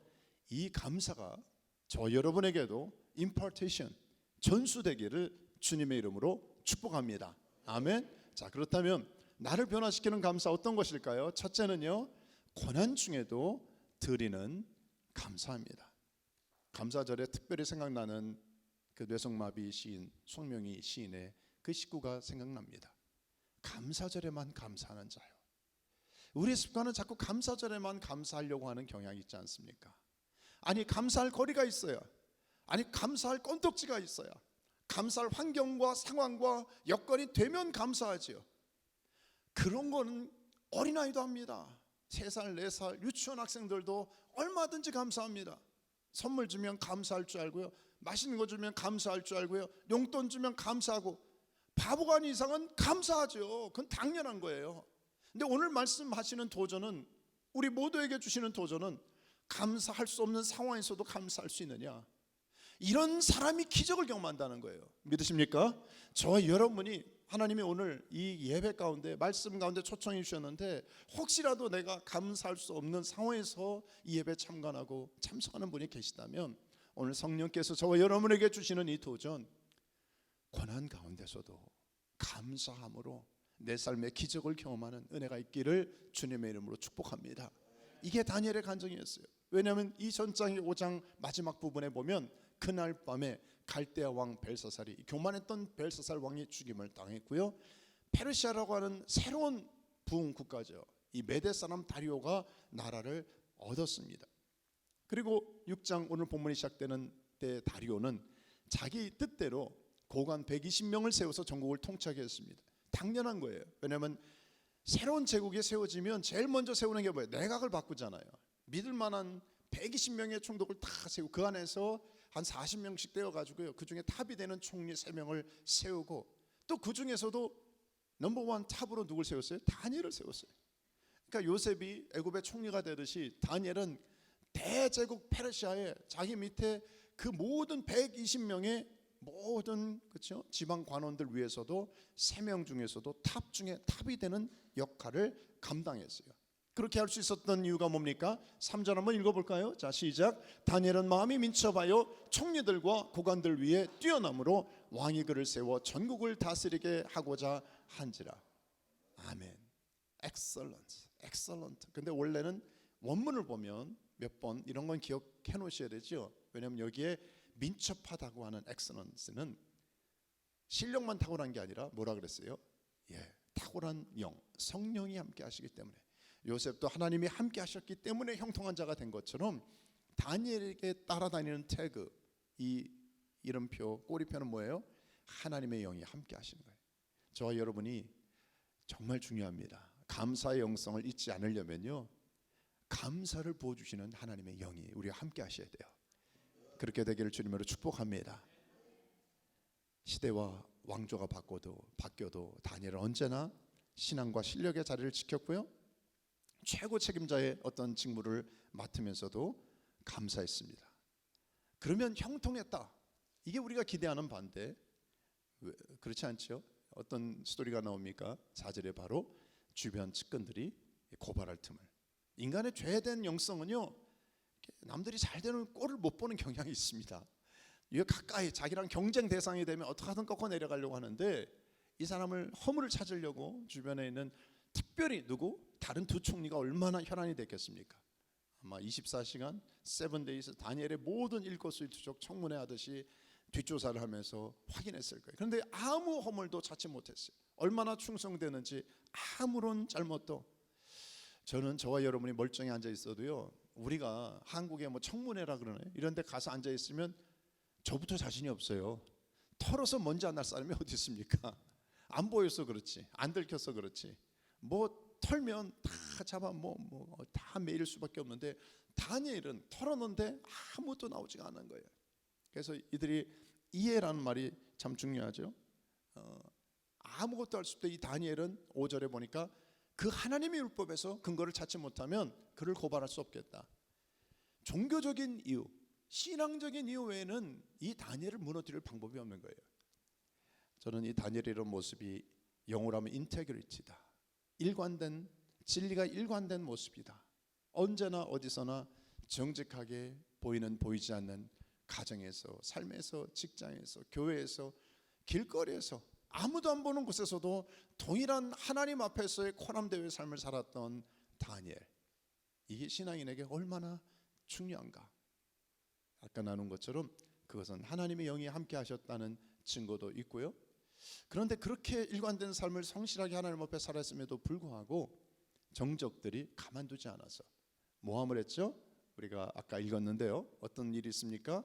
이 감사가 저 여러분에게도 impartation, 전수되기를 주님의 이름으로 축복합니다. 아멘. 자, 그렇다면 나를 변화시키는 감사 어떤 것일까요? 첫째는요, 고난 중에도 드리는 감사입니다. 감사절에 특별히 생각나는 그 뇌성마비 시인 송명희 시인의 그 식구가 생각납니다. 감사절에만 감사하는 자요. 우리의 습관은 자꾸 감사절에만 감사하려고 하는 경향이 있지 않습니까? 아니, 감사할 거리가 있어야, 아니 감사할 건덕지가 있어야, 감사할 환경과 상황과 여건이 되면 감사하지요. 그런 거는 어린아이도 합니다. 3살, 4살 유치원 학생들도 얼마든지 감사합니다. 선물 주면 감사할 줄 알고요, 맛있는 거 주면 감사할 줄 알고요, 용돈 주면 감사하고, 바보가 아닌 이상은 감사하죠. 그건 당연한 거예요. 근데 오늘 말씀하시는 도전은, 우리 모두에게 주시는 도전은 감사할 수 없는 상황에서도 감사할 수 있느냐, 이런 사람이 기적을 경험한다는 거예요. 믿으십니까? 저와 여러분이 하나님이 오늘 이 예배 가운데, 말씀 가운데 초청해 주셨는데, 혹시라도 내가 감사할 수 없는 상황에서 이 예배 참관하고 참석하는 분이 계시다면, 오늘 성령께서 저와 여러분에게 주시는 이 도전, 고난 가운데서도 감사함으로 내 삶의 기적을 경험하는 은혜가 있기를 주님의 이름으로 축복합니다. 이게 다니엘의 간증이었어요. 왜냐하면 이 전장의 5장 마지막 부분에 보면 그날 밤에 갈대아 왕 벨사살이, 교만했던 벨사살 왕이 죽임을 당했고요, 페르시아라고 하는 새로운 부흥 국가죠, 이 메대 사람 다리오가 나라를 얻었습니다. 그리고 6장 오늘 본문이 시작되는 때 다리오는 자기 뜻대로 고관 120명을 세워서 전국을 통치하게 했습니다. 당연한 거예요. 왜냐하면 새로운 제국이 세워지면 제일 먼저 세우는 게 뭐예요? 내각을 바꾸잖아요. 믿을 만한 120명의 총독을 다 세우고 그 안에서 한 40명씩 떼어가지고요, 그 중에 탑이 되는 총리 3명을 세우고, 또 그 중에서도 넘버원 탑으로 누굴 세웠어요? 다니엘을 세웠어요. 그러니까 요셉이 애굽의 총리가 되듯이 다니엘은 대제국 페르시아에 자기 밑에 그 모든 120명의 모든, 그렇죠, 지방 관원들 위해서도 3명 중에서도 탑 중에 탑이 되는 역할을 감당했어요. 그렇게 할 수 있었던 이유가 뭡니까? 3절 한번 읽어볼까요? 자, 시작. 다니엘은 마음이 민첩하여 총리들과 고관들 위에 뛰어남으로 왕이 그를 세워 전국을 다스리게 하고자 한지라. 아멘. Excellent, excellent. 근데 원래는 원문을 보면 몇 번 이런 건 기억해 놓으셔야 되죠. 왜냐하면 여기에 민첩하다고 하는 excellence는 실력만 탁월한 게 아니라 뭐라 그랬어요? 탁월한 영, 성령이 함께 하시기 때문에, 요셉도 하나님이 함께 하셨기 때문에 형통한 자가 된 것처럼 다니엘에게 따라다니는 태그, 이 이름표, 꼬리표는 뭐예요? 하나님의 영이 함께 하시는 거예요. 저와 여러분이 정말 중요합니다. 감사의 영성을 잊지 않으려면요, 감사를 부어주시는 하나님의 영이 우리와 함께 하셔야 돼요. 그렇게 되기를 주님으로 축복합니다. 시대와 왕조가 바뀌어도 다니엘은 언제나 신앙과 실력의 자리를 지켰고요, 최고 책임자의 어떤 직무를 맡으면서도 감사했습니다. 그러면 형통했다. 이게 우리가 기대하는 반대. 그렇지 않죠? 어떤 스토리가 나옵니까? 4절에 바로 주변 측근들이 고발할 틈을. 인간의 죄된 영성은요, 남들이 잘 되는 꼴을 못 보는 경향이 있습니다. 이거 가까이 자기랑 경쟁 대상이 되면 어떻게든 꺾어 내려가려고 하는데, 이 사람을 허물을 찾으려고 주변에 있는 특별히 누구? 다른 두 총리가 얼마나 혈안이 됐겠습니까? 아마 24시간 7days 다니엘의 모든 일거수일투족 청문회 하듯이 뒷조사를 하면서 확인했을 거예요. 그런데 아무 허물도 찾지 못했어요. 얼마나 충성되는지 아무런 잘못도. 저는 저와 여러분이 멀쩡히 앉아 있어도요, 우리가 한국에 뭐 청문회라 그러네, 이런 데 가서 앉아 있으면 저부터 자신이 없어요. 털어서 먼지 안 날 사람이 어디 있습니까? 안 보여서 그렇지, 안 들켜서 그렇지, 뭐 털면 다 잡아 다 매일 수밖에 없는데, 다니엘은 털었는데 아무것도 나오지가 않은 거예요. 그래서 이들이 이해라는 말이 참 중요하죠. 아무것도 할 수 없다. 이 다니엘은 5절에 보니까 그 하나님의 율법에서 근거를 찾지 못하면 그를 고발할 수 없겠다. 종교적인 이유, 신앙적인 이유 외에는 이 다니엘을 무너뜨릴 방법이 없는 거예요. 저는 이 다니엘의 이런 모습이 영어로 하면 인테그리티다. 일관된, 진리가 일관된 모습이다. 언제나 어디서나 정직하게 보이는 보이지 않는 가정에서, 삶에서, 직장에서, 교회에서, 길거리에서, 아무도 안 보는 곳에서도 동일한 하나님 앞에서의 코람되의 삶을 살았던 다니엘. 이게 신앙인에게 얼마나 중요한가. 아까 나눈 것처럼 그것은 하나님의 영이 함께 하셨다는 증거도 있고요. 그런데 그렇게 일관된 삶을 성실하게 하나님 앞에 살았음에도 불구하고 정적들이 가만두지 않아서 모함을 했죠. 우리가 아까 읽었는데요. 어떤 일이 있습니까?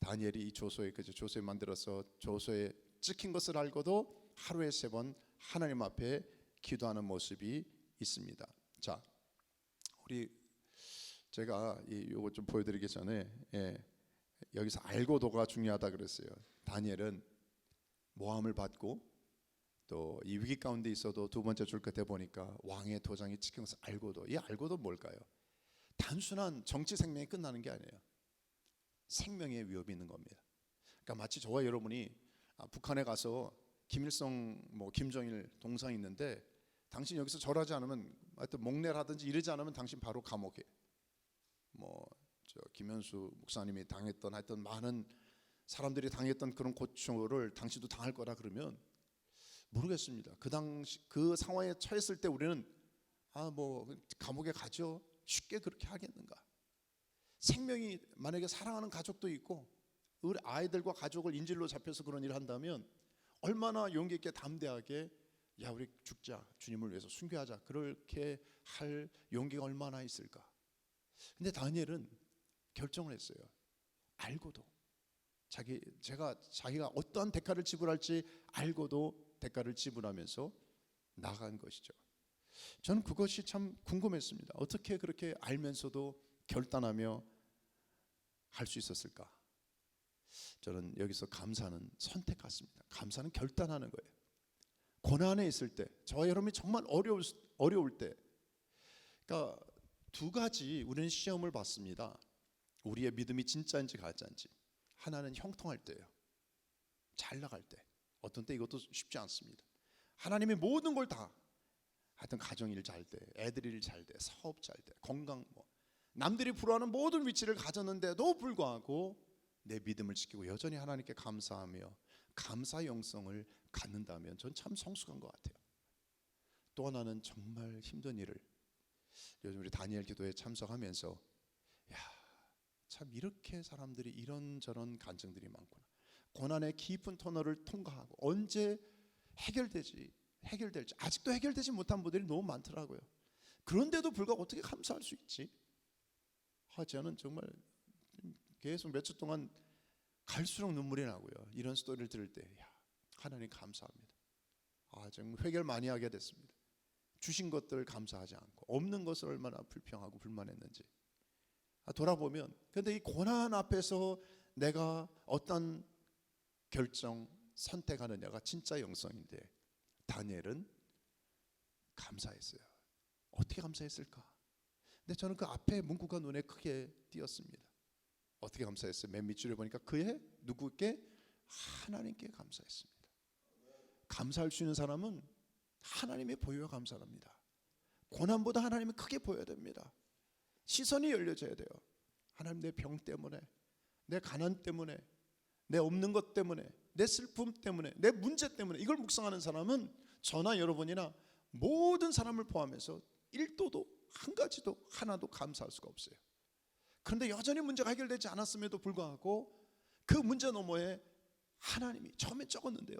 다니엘이 이 조소에 만들어서 조소에 찍힌 것을 알고도 하루에 3번 하나님 앞에 기도하는 모습이 있습니다. 자, 제가 이거 좀 보여드리기 전에 여기서 알고도가 중요하다 그랬어요. 다니엘은 모함을 받고 또 이 위기 가운데 있어도 두 번째 줄 끝에 보니까 왕의 도장이 찍힌 것을 알고도, 이 알고도 뭘까요? 단순한 정치 생명이 끝나는 게 아니에요. 생명의 위협이 있는 겁니다. 그러니까 마치 저와 여러분이 북한에 가서 김일성, 김정일 동상이 있는데 당신 여기서 절하지 않으면, 하여튼 목례를 하든지 이러지 않으면 당신 바로 감옥에, 김현수 목사님이 당했던, 하여튼 많은 사람들이 당했던 그런 고초를 당신도 당할 거라 그러면 모르겠습니다. 그 당시 그 상황에 처했을 때 우리는 감옥에 가죠. 쉽게 그렇게 하겠는가? 생명이, 만약에 사랑하는 가족도 있고 우리 아이들과 가족을 인질로 잡혀서 그런 일을 한다면 얼마나 용기 있게 담대하게, 야 우리 죽자, 주님을 위해서 순교하자, 그렇게 할 용기가 얼마나 있을까? 근데 다니엘은 결정을 했어요. 알고도 자기가 어떠한 대가를 지불할지 알고도 대가를 지불하면서 나간 것이죠. 저는 그것이 참 궁금했습니다. 어떻게 그렇게 알면서도 결단하며 할 수 있었을까? 저는 여기서 감사는 선택 같습니다. 감사는 결단하는 거예요. 고난에 있을 때, 저와 여러분이 정말 어려울 때, 그러니까 두 가지 우리는 시험을 받습니다. 우리의 믿음이 진짜인지 가짜인지. 하나는 형통할 때예요. 잘 나갈 때. 어떤 때 이것도 쉽지 않습니다. 하나님이 모든 걸 다, 하여튼 가정일 잘 때, 애들 일 잘 때, 사업 잘 때, 건강, 남들이 부러워하는 모든 위치를 가졌는데도 불구하고 내 믿음을 지키고 여전히 하나님께 감사하며 감사 영성을 갖는다면 전 참 성숙한 것 같아요. 또 하나는 정말 힘든 일을, 요즘 우리 다니엘 기도에 참석하면서 참 이렇게 사람들이 이런저런 간증들이 많구나. 고난의 깊은 터널을 통과하고 언제 해결될지 아직도 해결되지 못한 분들이 너무 많더라고요. 그런데도 불구하고 어떻게 감사할 수 있지? 저는 정말 계속 몇 주 동안 갈수록 눈물이 나고요. 이런 스토리를 들을 때 하나님 감사합니다. 정말 회개를 많이 하게 됐습니다. 주신 것들 감사하지 않고 없는 것을 얼마나 불평하고 불만했는지 돌아보면, 근데 이 고난 앞에서 내가 어떤 결정, 선택하느냐가 진짜 영성인데 다니엘은 감사했어요. 어떻게 감사했을까? 근데 저는 그 앞에 문구가 눈에 크게 띄었습니다. 어떻게 감사했어요? 맨 밑줄에 보니까 그의 누구께? 하나님께 감사했습니다. 감사할 수 있는 사람은 하나님의 보여야 감사합니다. 고난보다 하나님을 크게 보여야 됩니다. 시선이 열려져야 돼요. 하나님, 내 병 때문에, 내 가난 때문에, 내 없는 것 때문에, 내 슬픔 때문에, 내 문제 때문에, 이걸 묵상하는 사람은 저나 여러분이나 모든 사람을 포함해서 1도도 한 가지도 하나도 감사할 수가 없어요. 그런데 여전히 문제가 해결되지 않았음에도 불구하고 그 문제 너머에 하나님이, 처음에 적었는데요,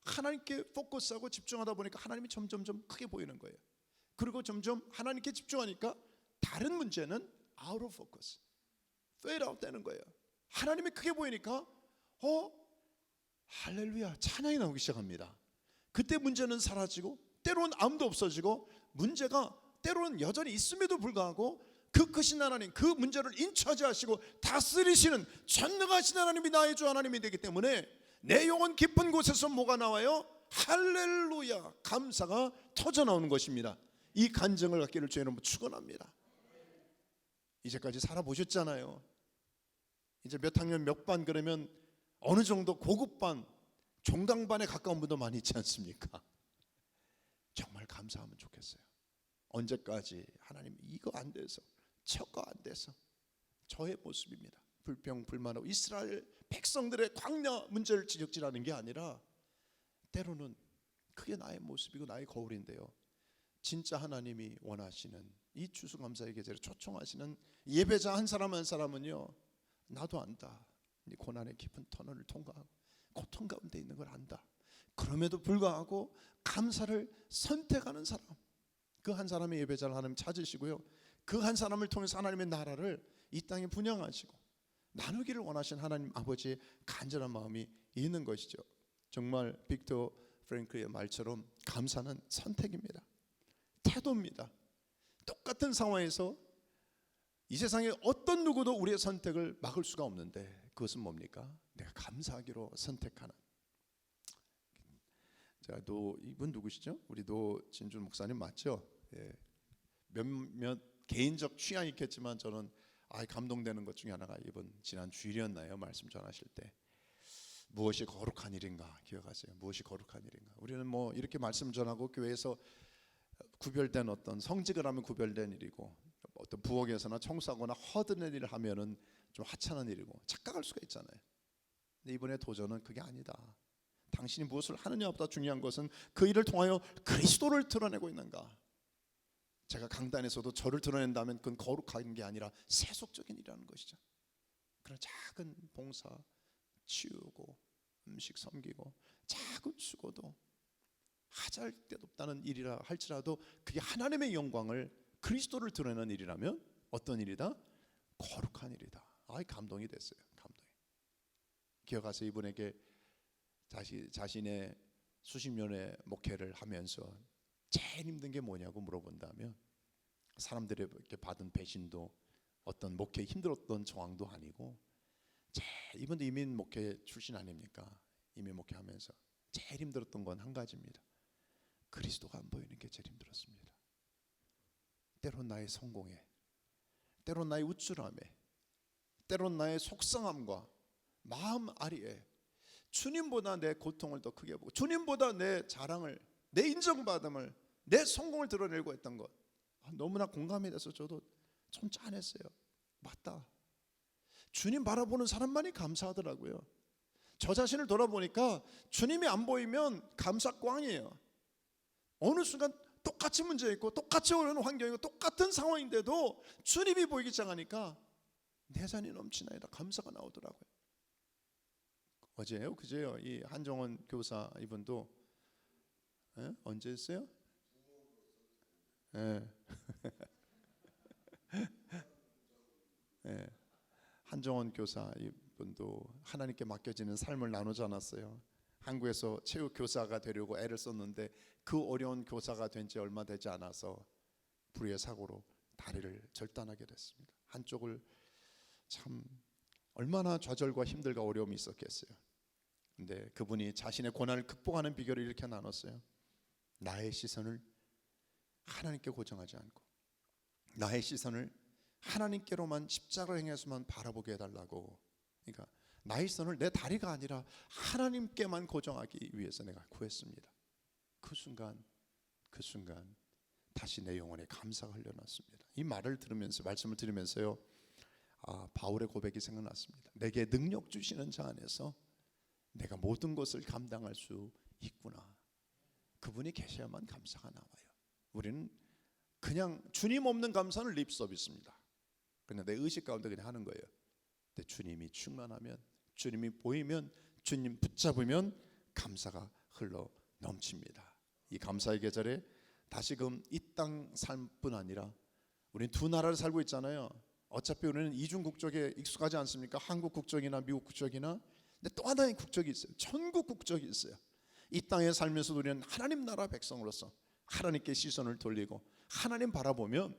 하나님께 포커스하고 집중하다 보니까 하나님이 점점점 크게 보이는 거예요. 그리고 점점 하나님께 집중하니까 다른 문제는 out of focus, fade out 되는 거예요. 하나님이 크게 보이니까 할렐루야, 찬양이 나오기 시작합니다. 그때 문제는 사라지고 때로는 아무도 없어지고, 문제가 때로는 여전히 있음에도 불구하고 그 크신 하나님, 그 문제를 인차지하시고 다스리시는 전능하신 하나님이 나의 주 하나님이 되기 때문에 내 영혼 깊은 곳에서 뭐가 나와요? 할렐루야, 감사가 터져 나오는 것입니다. 이 간증을 갖기를 주의 이름으로 축원합니다. 이제까지 살아보셨잖아요. 이제 몇 학년 몇 반 그러면 어느 정도 고급반, 종강반에 가까운 분도 많이 있지 않습니까? 정말 감사하면 좋겠어요. 언제까지 하나님 이거 안 돼서 저거 안 돼서, 저의 모습입니다. 불평불만하고 이스라엘 백성들의 광야 문제를 지적질하는 게 아니라 때로는 그게 나의 모습이고 나의 거울인데요, 진짜 하나님이 원하시는 이 추수감사의 계절에 초청하시는 예배자 한 사람 한 사람은요, 나도 안다, 이 고난의 깊은 터널을 통과하고 고통 가운데 있는 걸 안다. 그럼에도 불구하고 감사를 선택하는 사람, 그 한 사람의 예배자를 하나님 찾으시고요, 그 한 사람을 통해서 하나님의 나라를 이 땅에 분양하시고 나누기를 원하신 하나님 아버지의 간절한 마음이 있는 것이죠. 정말 빅터 프랭클의 말처럼 감사는 선택입니다. 태도입니다. 똑같은 상황에서 이 세상에 어떤 누구도 우리의 선택을 막을 수가 없는데, 그것은 뭡니까? 내가 감사하기로 선택하는. 자, 이분 누구시죠? 우리 노진준 목사님 맞죠? 예. 몇몇 개인적 취향이 있겠지만 저는 감동되는 것 중에 하나가 이번 지난 주일이었나요? 말씀 전하실 때 무엇이 거룩한 일인가 기억하세요? 무엇이 거룩한 일인가? 우리는 뭐 이렇게 말씀 전하고 교회에서 구별된 어떤 성직을 하면 구별된 일이고, 어떤 부엌에서나 청소하거나 허드렛 일을 하면은 좀 하찮은 일이고 착각할 수가 있잖아요. 근데 이번에 도전은 그게 아니다. 당신이 무엇을 하느냐보다 중요한 것은 그 일을 통하여 그리스도를 드러내고 있는가. 제가 강단에서도 저를 드러낸다면 그건 거룩한 게 아니라 세속적인 일이라는 것이죠. 그런 작은 봉사, 치우고 음식 섬기고 작은 수고도 하잘 데도 없다는 일이라 할지라도 그게 하나님의 영광을, 그리스도를 드러내는 일이라면 어떤 일이다? 거룩한 일이다. 감동이 됐어요. 감동이. 기억하세요. 이분에게 자신의 수십 년의 목회를 하면서 제일 힘든 게 뭐냐고 물어본다면, 사람들에게 받은 배신도 어떤 목회에 힘들었던 정황도 아니고, 이분도 이민 목회 출신 아닙니까? 이민 목회하면서 제일 힘들었던 건 한 가지입니다. 그리스도가 안 보이는 게 제일 힘들었습니다. 때론 나의 성공에, 때론 나의 우쭐함에, 때론 나의 속상함과 마음 아리에 주님보다 내 고통을 더 크게 보고, 주님보다 내 자랑을, 내 인정받음을, 내 성공을 드러내려고 했던 것, 너무나 공감이 돼서 저도 좀 짠했어요. 맞다. 주님 바라보는 사람만이 감사하더라고요. 저 자신을 돌아보니까 주님이 안 보이면 감사 꽝이에요. 어느 순간 똑같이 문제 있고 똑같이 어려운 환경이고 똑같은 상황인데도 주님이 보이기 시작하니까 내 잔이 넘치나이다, 감사가 나오더라고요. 어제요? 그제요? 이 한정원 교사 이분도 언제 했어요? 한정원 교사 이분도 하나님께 맡겨지는 삶을 나누지 않았어요. 한국에서 체육 교사가 되려고 애를 썼는데 그 어려운 교사가 된 지 얼마 되지 않아서 불의의 사고로 다리를 절단하게 됐습니다. 한쪽을 참 얼마나 좌절과 힘들과 어려움이 있었겠어요. 근데 그분이 자신의 고난을 극복하는 비결을 이렇게 나눴어요. 나의 시선을 하나님께 고정하지 않고, 나의 시선을 하나님께로만 십자가를 행해서만 바라보게 해달라고. 그러니까 나의 선을 내 다리가 아니라 하나님께만 고정하기 위해서 내가 구했습니다. 그 순간 다시 내 영혼에 감사가 흘러났습니다. 이 말을 들으면서, 말씀을 들으면서요, 바울의 고백이 생각났습니다. 내게 능력 주시는 자 안에서 내가 모든 것을 감당할 수 있구나. 그분이 계셔야만 감사가 나와요. 우리는 그냥 주님 없는 감사는 립 서비스입니다. 그냥 내 의식 가운데 그냥 하는 거예요. 근데 주님이 충만하면, 주님이 보이면, 주님 붙잡으면 감사가 흘러 넘칩니다. 이 감사의 계절에 다시금 이 땅 삶뿐 아니라 우리는 두 나라를 살고 있잖아요. 어차피 우리는 이중 국적에 익숙하지 않습니까? 한국 국적이나 미국 국적이나. 근데 또 하나의 국적이 있어요. 천국 국적이 있어요. 이 땅에 살면서도 우리는 하나님 나라 백성으로서 하나님께 시선을 돌리고 하나님 바라보면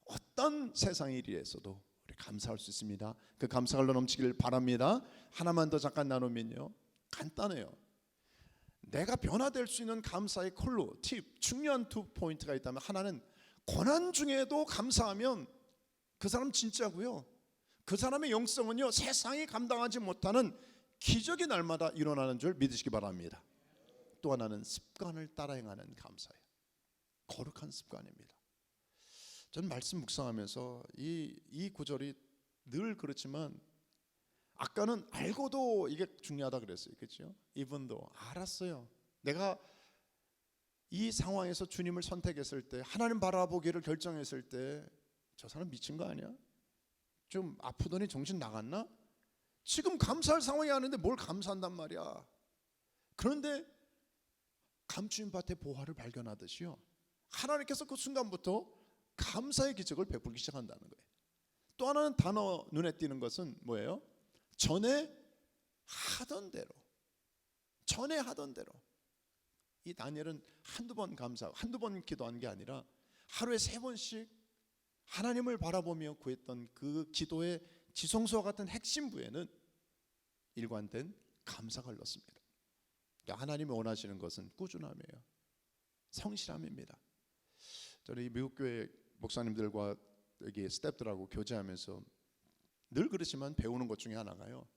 어떤 세상의 일에서도 우리 감사할 수 있습니다. 그 감사가 흘러 넘치길 바랍니다. 하나만 더 잠깐 나누면요, 간단해요. 내가 변화될 수 있는 감사의 콜로, 팁, 중요한 두 포인트가 있다면, 하나는 고난 중에도 감사하면 그 사람 진짜고요, 그 사람의 영성은요 세상이 감당하지 못하는 기적이 날마다 일어나는 줄 믿으시기 바랍니다. 또 하나는 습관을 따라 행하는 감사예요. 거룩한 습관입니다. 저는 말씀 묵상하면서 이 구절이 늘 그렇지만, 아까는 알고도 이게 중요하다 그랬어요. 그렇죠? 이분도 알았어요. 내가 이 상황에서 주님을 선택했을 때, 하나님 바라보기를 결정했을 때, 저 사람 미친 거 아니야? 좀 아프더니 정신 나갔나? 지금 감사할 상황이 아닌데 뭘 감사한단 말이야. 그런데 감추인 밭에 보화를 발견하듯이요, 하나님께서 그 순간부터 감사의 기적을 베풀기 시작한다는 거예요. 또 하나는 단어 눈에 띄는 것은 뭐예요? 전에 하던 대로. 이 다니엘은 한두 번 기도한 게 아니라 하루에 3번씩 하나님을 바라보며 구했던 그 기도의 지성소와 같은 핵심부에는 일관된 감사가 흘렀습니다. 그러니까 하나님이 원하시는 것은 꾸준함이에요. 성실함입니다. 저는 이 미국 교회 목사님들과 여기 스태프들하고 교제하면서 늘 그렇지만 배우는 것 중에 하나가요,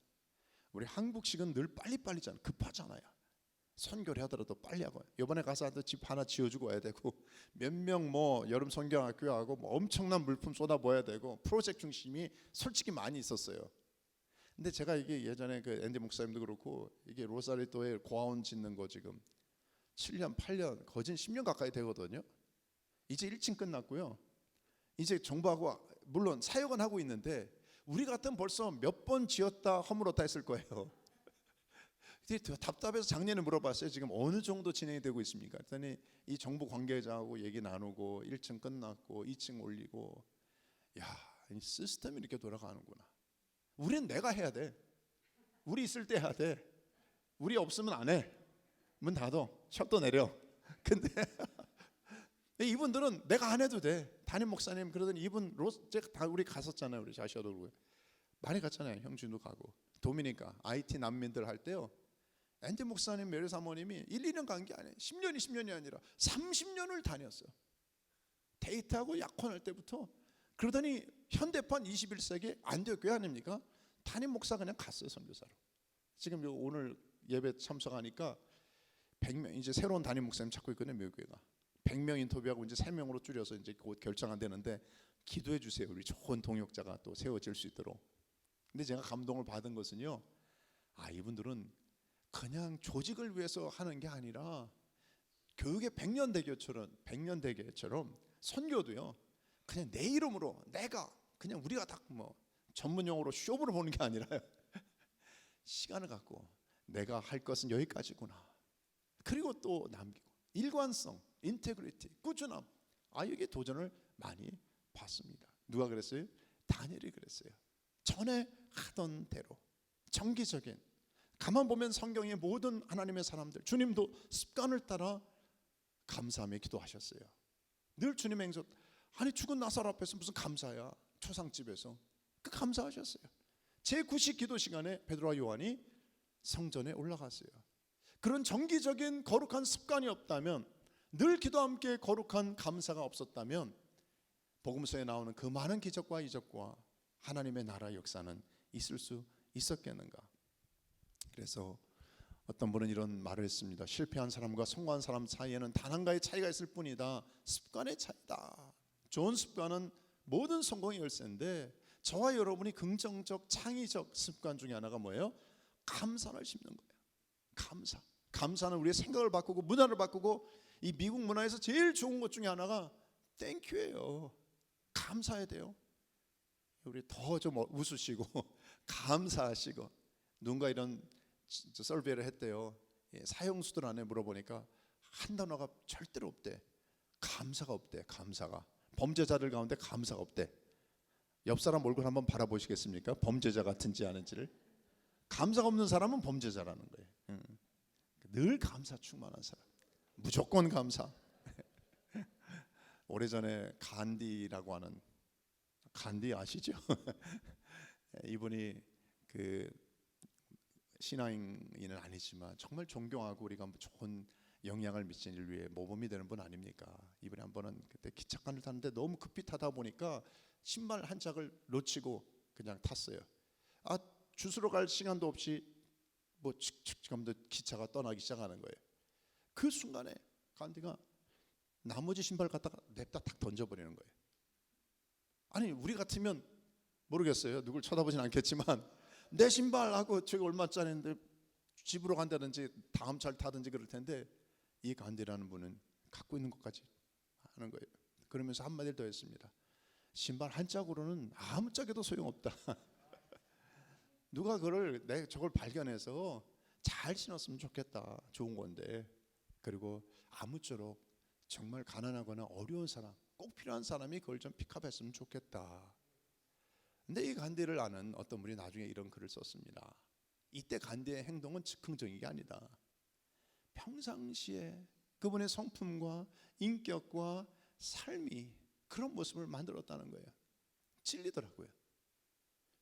우리 한국식은 늘 빨리빨리잖아요. 급하잖아요. 선교를 하더라도 빨리 하고, 이번에 가서 집 하나 지어주고 와야 되고, 몇 명 뭐 여름 성경학교 하고 뭐 엄청난 물품 쏟아부어야 되고, 프로젝트 중심이 솔직히 많이 있었어요. 근데 제가 이게 예전에 그 앤디 목사님도 그렇고, 이게 로사리도에 고아원 짓는 거 지금 7년 8년 거진 10년 가까이 되거든요. 이제 1층 끝났고요. 이제 정부하고 물론 사역은 하고 있는데, 우리 같으면 벌써 몇 번 지었다 허물었다 했을 거예요. 답답해서 작년에 물어봤어요. 지금 어느 정도 진행이 되고 있습니까? 그랬더니 이 정부 관계자하고 얘기 나누고 1층 끝났고 2층 올리고, 야, 이 시스템이 이렇게 돌아가는구나. 우리는 내가 해야 돼. 우리 있을 때 해야 돼. 우리 없으면 안 해. 문 닫어. 셔터 내려. 근데 이분들은 내가 안 해도 돼. 담임 목사님 그러더니 이분 다 우리 갔었잖아요. 우리 자셔도 그러고 많이 갔잖아요. 형준도 가고 도미니카 IT 난민들 할 때요, 앤디 목사님, 메리 사모님이 1, 2년 간 게 아니에요. 10년이 아니라 30년을 다녔어요. 데이트하고 약혼할 때부터. 그러더니 현대판 21세기 안디옥 교회 아닙니까? 담임 목사 그냥 갔어요, 선교사로. 지금 오늘 예배 참석하니까 100명, 이제 새로운 담임 목사님 찾고 있거든요, 미국 교회가. 100명 인터뷰하고 이제 3명으로 줄여서 이제 곧 결정한다는데, 기도해 주세요. 우리 좋은 동역자가 또 세워질 수 있도록. 근데 제가 감동을 받은 것은요, 이분들은 그냥 조직을 위해서 하는 게 아니라 교육의 100년 대계처럼 선교도요, 그냥 내 이름으로, 내가 그냥 우리가 딱 뭐 전문 용어로 쇼부를 보는 게 아니라요, 시간을 갖고 내가 할 것은 여기까지구나. 그리고 또 남기고 일관성, 인테그리티, 꾸준함. 여기 도전을 많이 받습니다. 누가 그랬어요? 다니엘이 그랬어요. 전에 하던 대로 정기적인. 가만 보면 성경의 모든 하나님의 사람들, 주님도 습관을 따라 감사하며 기도하셨어요. 늘 주님의 행석. 죽은 나사로 앞에서 무슨 감사야, 초상집에서. 그 감사하셨어요. 제9식 기도 시간에 베드로와 요한이 성전에 올라갔어요. 그런 정기적인 거룩한 습관이 없다면, 늘 기도와 함께 거룩한 감사가 없었다면, 복음서에 나오는 그 많은 기적과 이적과 하나님의 나라의 역사는 있을 수 있었겠는가? 그래서 어떤 분은 이런 말을 했습니다. 실패한 사람과 성공한 사람 사이에는 단 한 가지 차이가 있을 뿐이다. 습관의 차이다. 좋은 습관은 모든 성공의 열쇠인데 저와 여러분이 긍정적 창의적 습관 중에 하나가 뭐예요? 감사를 심는 거예요. 감사는 우리의 생각을 바꾸고 문화를 바꾸고 이 미국 문화에서 제일 좋은 것 중에 하나가 땡큐예요. 감사해야 돼요. 우리 더 좀 웃으시고 감사하시고 누군가 이런 서베이를 했대요. 사형수들 안에 물어보니까 한 단어가 절대로 없대. 감사가 없대. 감사가 범죄자들 가운데 감사가 없대. 옆 사람 얼굴 한번 바라보시겠습니까? 범죄자 같은지 아닌지를. 감사가 없는 사람은 범죄자라는 거예요. 늘 감사 충만한 사람. 무조건 감사. 오래전에 간디라고 하는 간디 아시죠? 이분이 그 신앙인은 아니지만 정말 존경하고 우리가 좋은 영향을 미치는 일 위해 모범이 되는 분 아닙니까? 이분이 한 번은 그때 기차칸을 타는데 너무 급히 타다 보니까 신발 한 짝을 놓치고 그냥 탔어요. 주스러 갈 시간도 없이 뭐 칙칙 하면서 기차가 떠나기 시작하는 거예요. 그 순간에 간디가 나머지 신발 갖다가 냅다 탁 던져버리는 거예요. 아니 우리 같으면 모르겠어요. 누굴 쳐다보진 않겠지만 내 신발하고 저기 얼마짜리인데 집으로 간다든지 다음 차를 타든지 그럴 텐데 이 간디라는 분은 갖고 있는 것까지 하는 거예요. 그러면서 한마디를 더 했습니다. 신발 한 짝으로는 아무 짝에도 소용없다. 누가 저걸 발견해서 잘 신었으면 좋겠다. 좋은 건데. 그리고 아무쪼록 정말 가난하거나 어려운 사람, 꼭 필요한 사람이 그걸 좀 픽업했으면 좋겠다. 근데 이 간디를 아는 어떤 분이 나중에 이런 글을 썼습니다. 이때 간디의 행동은 즉흥적인 게 아니다. 평상시에 그분의 성품과 인격과 삶이 그런 모습을 만들었다는 거예요. 찔리더라고요.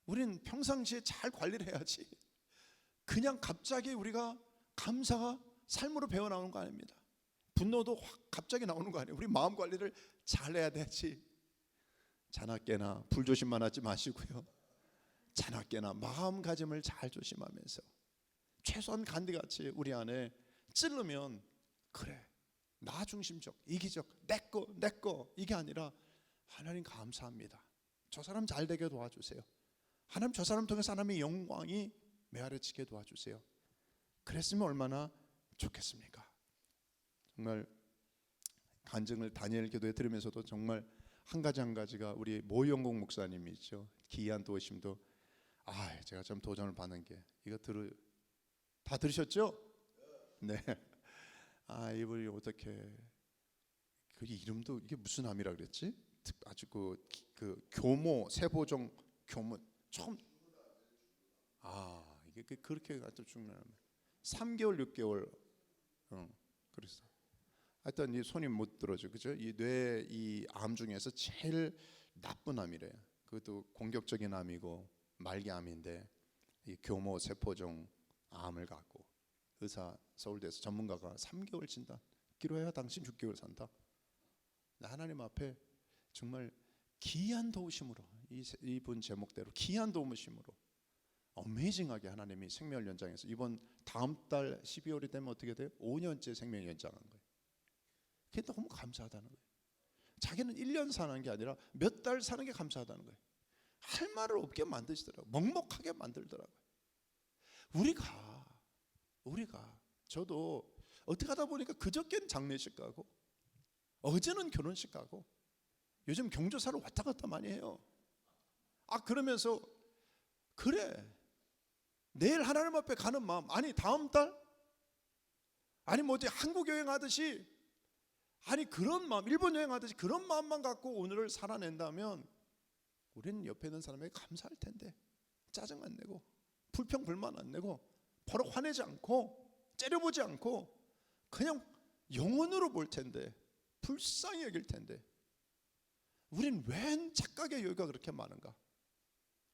우린 평상시에 잘 관리를 해야지 그냥 갑자기 우리가 감사가 삶으로 배어나오는 거 아닙니다. 분노도 확 갑자기 나오는 거 아니에요. 우리 마음 관리를 잘 해야 되지. 자나깨나 불조심만 하지 마시고요. 자나깨나 마음가짐을 잘 조심하면서 최소한 간디같이 우리 안에 찌르면 그래 나 중심적 이기적 내거 이게 아니라 하나님 감사합니다. 저 사람 잘 되게 도와주세요. 하나님 저 사람 통해서 하나님의 영광이 메아리치게 도와주세요. 그랬으면 얼마나 좋겠습니까? 정말 간증을 다니엘 기도에 들으면서도 정말 한 가지가 우리 모영국 목사님이죠. 기이한 도우심도 제가 좀 도전을 받는 게 이거 다 들으셨죠? 네. 이분이 어떻게 그 이름도 이게 무슨 암이라 그랬지? 아주 그 교모 세보종 교모 처음 이게 그렇게 아주 중요한 3개월 6개월 그래서 하여튼 이 손이 못 들어죠. 그죠? 이 뇌 이 암 중에서 제일 나쁜 암이래요. 그것도 공격적인 암이고 말기암인데 이 교모 세포종 암을 갖고 의사 서울대에서 전문가가 3개월 진단 기로해야 당신 6개월 산다. 하나님 앞에 정말 기이한 도우심으로 이분 제목대로 기이한 도우심으로 어메이징하게 하나님이 생명을 연장해서 이번 다음 달 12월이 되면 어떻게 돼요? 5년째 생명 연장한 거예요. 그게 너무 감사하다는 거예요. 자기는 1년 사는 게 아니라 몇 달 사는 게 감사하다는 거예요. 할 말을 없게 만드시더라고요. 먹먹하게 만들더라고요. 우리가 저도 어떻게 하다 보니까 그저께는 장례식 가고 어제는 결혼식 가고 요즘 경조사를 왔다 갔다 많이 해요. 그러면서 그래 내일 하나님 앞에 가는 마음 다음 달 어디 한국 여행하듯이 그런 마음 일본 여행하듯이 그런 마음만 갖고 오늘을 살아낸다면 우리는 옆에 있는 사람에게 감사할 텐데 짜증 안 내고 불평 불만 안 내고 바로 화내지 않고 째려보지 않고 그냥 영혼으로 볼 텐데 불쌍히 여길 텐데 우린 웬 착각의 여유가 그렇게 많은가?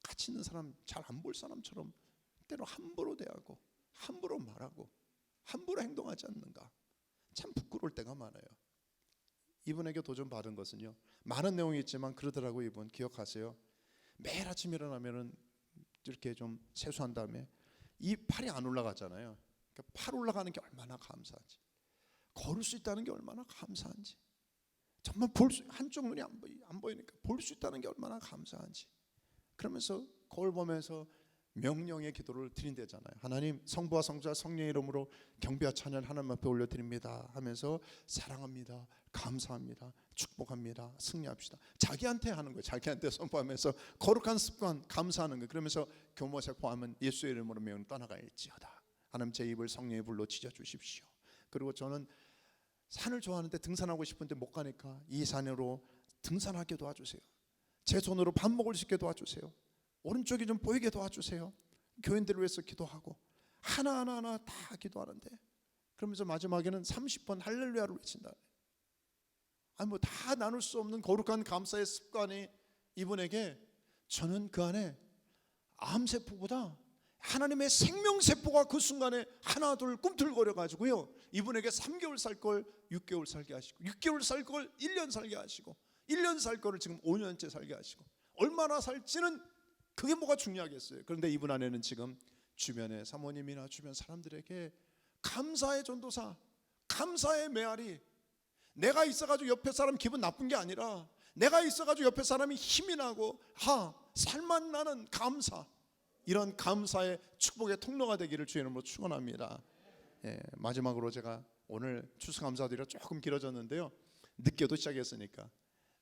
같이 있는 사람 잘 안 볼 사람처럼 때로 함부로 대하고 함부로 말하고 함부로 행동하지 않는가? 참 부끄러울 때가 많아요. 이분에게 도전 받은 것은요, 많은 내용이 있지만 그러더라고요. 이분 기억하세요? 매일 아침 일어나면은 이렇게 좀 세수한 다음에 이 팔이 안 올라가잖아요. 그러니까 팔 올라가는 게 얼마나 감사한지, 걸을 수 있다는 게 얼마나 감사한지, 정말 한쪽 눈이 안 보이니까 볼 수 있다는 게 얼마나 감사한지, 그러면서 거울 보면서 명령의 기도를 드린대잖아요. 하나님, 성부와 성자 성령의 이름으로 경배와 찬양 하나님 앞에 올려드립니다 하면서 사랑합니다, 감사합니다, 축복합니다, 승리합시다. 자기한테 하는 거예요. 자기한테 선포하면서 거룩한 습관, 감사하는 거예요. 그러면서 교모세 포함은 예수의 이름으로 명령 떠나갈지어다. 하나님, 제 입을 성령의 불로 찢어 주십시오. 그리고 저는 산을 좋아하는데 등산하고 싶은데 못 가니까 이 산으로 등산하게 도와주세요. 제 손으로 밥 먹을 수 있게 도와주세요. 오른쪽이 좀 보이게 도와주세요. 교인들을 위해서 기도하고 하나하나 다 기도하는데, 그러면서 마지막에는 30번 할렐루야를 외친다. 아니 뭐 다 나눌 수 없는 거룩한 감사의 습관이 이분에게, 저는 그 안에 암세포보다 하나님의 생명세포가 그 순간에 하나 둘 꿈틀거려 가지고요, 이분에게 3개월 살 걸 6개월 살게 하시고, 6개월 살 걸 1년 살게 하시고, 1년 살 거를 지금 5년째 살게 하시고, 얼마나 살지는 그게 뭐가 중요하겠어요. 그런데 이분 안에는 지금 주변의 사모님이나 주변 사람들에게 감사의 전도사, 감사의 메아리, 내가 있어가지고 옆에 사람 기분 나쁜 게 아니라 내가 있어가지고 옆에 사람이 힘이 나고 살만 나는 감사, 이런 감사의 축복의 통로가 되기를 주의 이름으로 축원합니다. 마지막으로 제가 오늘 추수감사드리러 조금 길어졌는데요, 늦게도 시작했으니까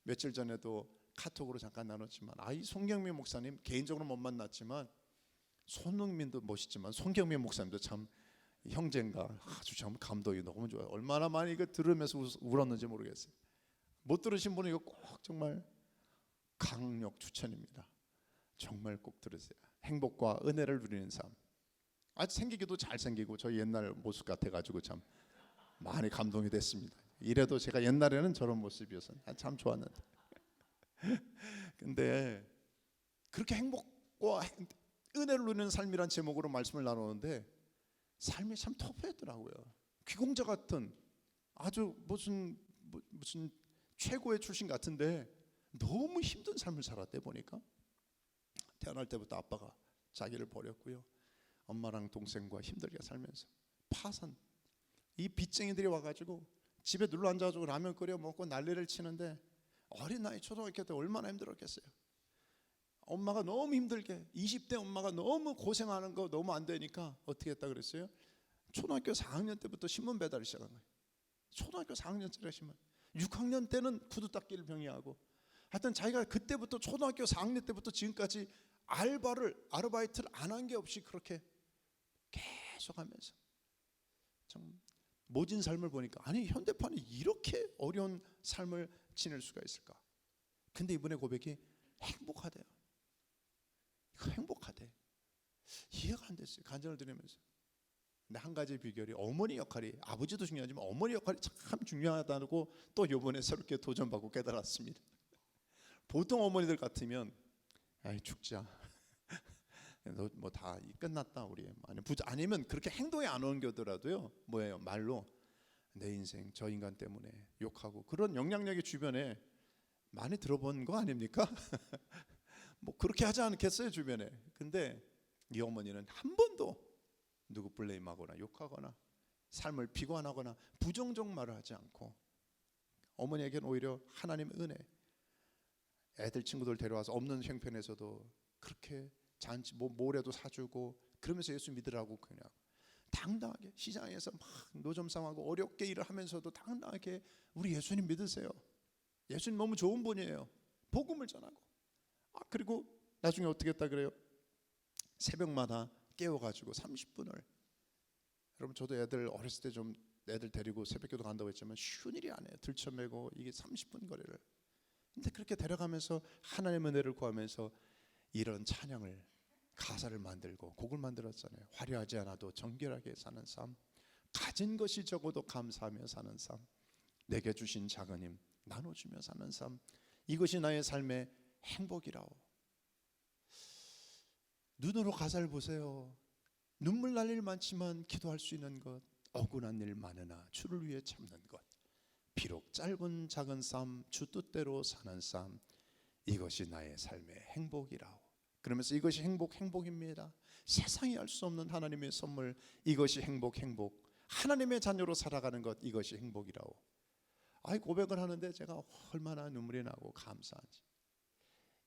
며칠 전에도 카톡으로 잠깐 나눴지만, 이 송경민 목사님 개인적으로 못 만났지만, 손흥민도 멋있지만 송경민 목사님도 참 형제인가 아주 참 감동이 너무 좋아요. 얼마나 많이 이거 들으면서 울었는지 모르겠어요. 못 들으신 분은 이거 꼭 정말 강력 추천입니다. 정말 꼭 들으세요. 행복과 은혜를 누리는 삶. 아주 생기기도 잘생기고 저 옛날 모습 같아가지고 참 많이 감동이 됐습니다. 이래도 제가 옛날에는 저런 모습이어서 참 좋았는데, 근데 그렇게 행복과 은혜를 누리는 삶이란 제목으로 말씀을 나누는데 삶이 참 터프했더라고요. 귀공자 같은 아주 무슨 최고의 출신 같은데 너무 힘든 삶을 살았대. 보니까 태어날 때부터 아빠가 자기를 버렸고요, 엄마랑 동생과 힘들게 살면서 파산, 이 빚쟁이들이 와가지고 집에 눌러 앉아가지고 라면 끓여 먹고 난리를 치는데, 어린 나이 초등학교 때 얼마나 힘들었겠어요. 엄마가 너무 힘들게, 20대 엄마가 너무 고생하는 거 너무 안 되니까 어떻게 했다 그랬어요? 초등학교 4학년 때부터 신문 배달을 시작한 거예요. 초등학교 4학년짜리 신문. 6학년 때는 구두 닦기를 병행하고, 하여튼 자기가 그때부터 초등학교 4학년 때부터 지금까지 아르바이트를 안 한 게 없이 그렇게 계속하면서 참 모진 삶을 보니까, 아니 현대판이 이렇게 어려운 삶을 지낼 수가 있을까? 근데 이분의 고백이 행복하대요. 이거 행복하대. 이해가 안 됐어요. 간증을 들으면서. 근데 한 가지 비결이 어머니 역할이, 아버지도 중요하지만 어머니 역할이 참 중요하다고 또 이번에 새롭게 도전받고 깨달았습니다. 보통 어머니들 같으면 아이 죽자, 너 뭐 다 끝났다 우리, 아니면 그렇게 행동에 안 옮겨더라도요, 뭐예요, 말로 내 인생 저 인간 때문에 욕하고, 그런 영향력이 주변에 많이 들어본 거 아닙니까? 뭐 그렇게 하지 않겠어요 주변에. 근데 이 어머니는 한 번도 누구 블레임하거나 욕하거나 삶을 비관하거나 부정적 말을 하지 않고, 어머니에게는 오히려 하나님의 은혜, 애들 친구들 데려와서 없는 형편에서도 그렇게 잔치 뭐래도 사주고, 그러면서 예수 믿으라고 그냥 당당하게 시장에서 막 노점 상하고 어렵게 일을 하면서도 당당하게 우리 예수님 믿으세요, 예수님 너무 좋은 분이에요, 복음을 전하고. 그리고 나중에 어떻게 했다 그래요? 새벽마다 깨워가지고 30분을, 여러분 저도 애들 어렸을 때 좀 애들 데리고 새벽기도 간다고 했지만 쉬운 일이 아니에요. 들쳐매고 이게 30분 거리를. 근데 그렇게 데려가면서 하나님의 은혜를 구하면서 이런 찬양을, 가사를 만들고 곡을 만들었잖아요. 화려하지 않아도 정결하게 사는 삶, 가진 것이 적어도 감사하며 사는 삶, 내게 주신 작은 힘 나눠주며 사는 삶, 이것이 나의 삶의 행복이라오. 눈으로 가사를 보세요. 눈물 날 일 많지만 기도할 수 있는 것, 억울한 일 많으나 주를 위해 참는 것, 비록 짧은 작은 삶, 주 뜻대로 사는 삶, 이것이 나의 삶의 행복이라오. 그러면서 이것이 행복입니다. 세상이 알 수 없는 하나님의 선물, 이것이 행복. 하나님의 자녀로 살아가는 것, 이것이 행복이라오. 고백을 하는데 제가 얼마나 눈물이 나고 감사한지.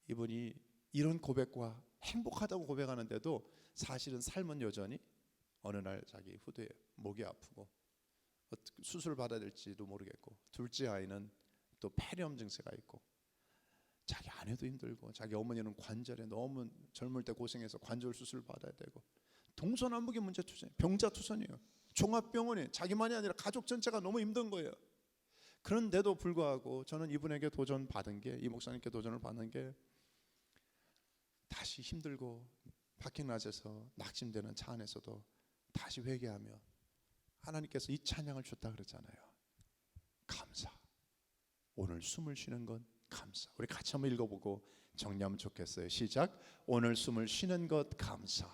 이분이 이런 고백과 행복하다고 고백하는데도 사실은 삶은 여전히 어느 날 자기 후대에 목이 아프고 수술 받아야 될지도 모르겠고, 둘째 아이는 또 폐렴 증세가 있고, 자기 아내도 힘들고, 자기 어머니는 관절에 너무 젊을 때 고생해서 관절 수술 받아야 되고, 동서남북의 문제투성, 병자투선이에요. 종합병원에 자기만이 아니라 가족 전체가 너무 힘든 거예요. 그런데도 불구하고 저는 이분에게 도전 받은 게, 이 목사님께 도전을 받는 게, 다시 힘들고 파킹랏에서 낙심되는 차 안에서도 다시 회개하며 하나님께서 이 찬양을 줬다 그랬잖아요. 감사. 오늘 숨을 쉬는 건 감사. 우리 같이 한번 읽어보고 정리하면 좋겠어요. 시작. 오늘 숨을 쉬는 것 감사.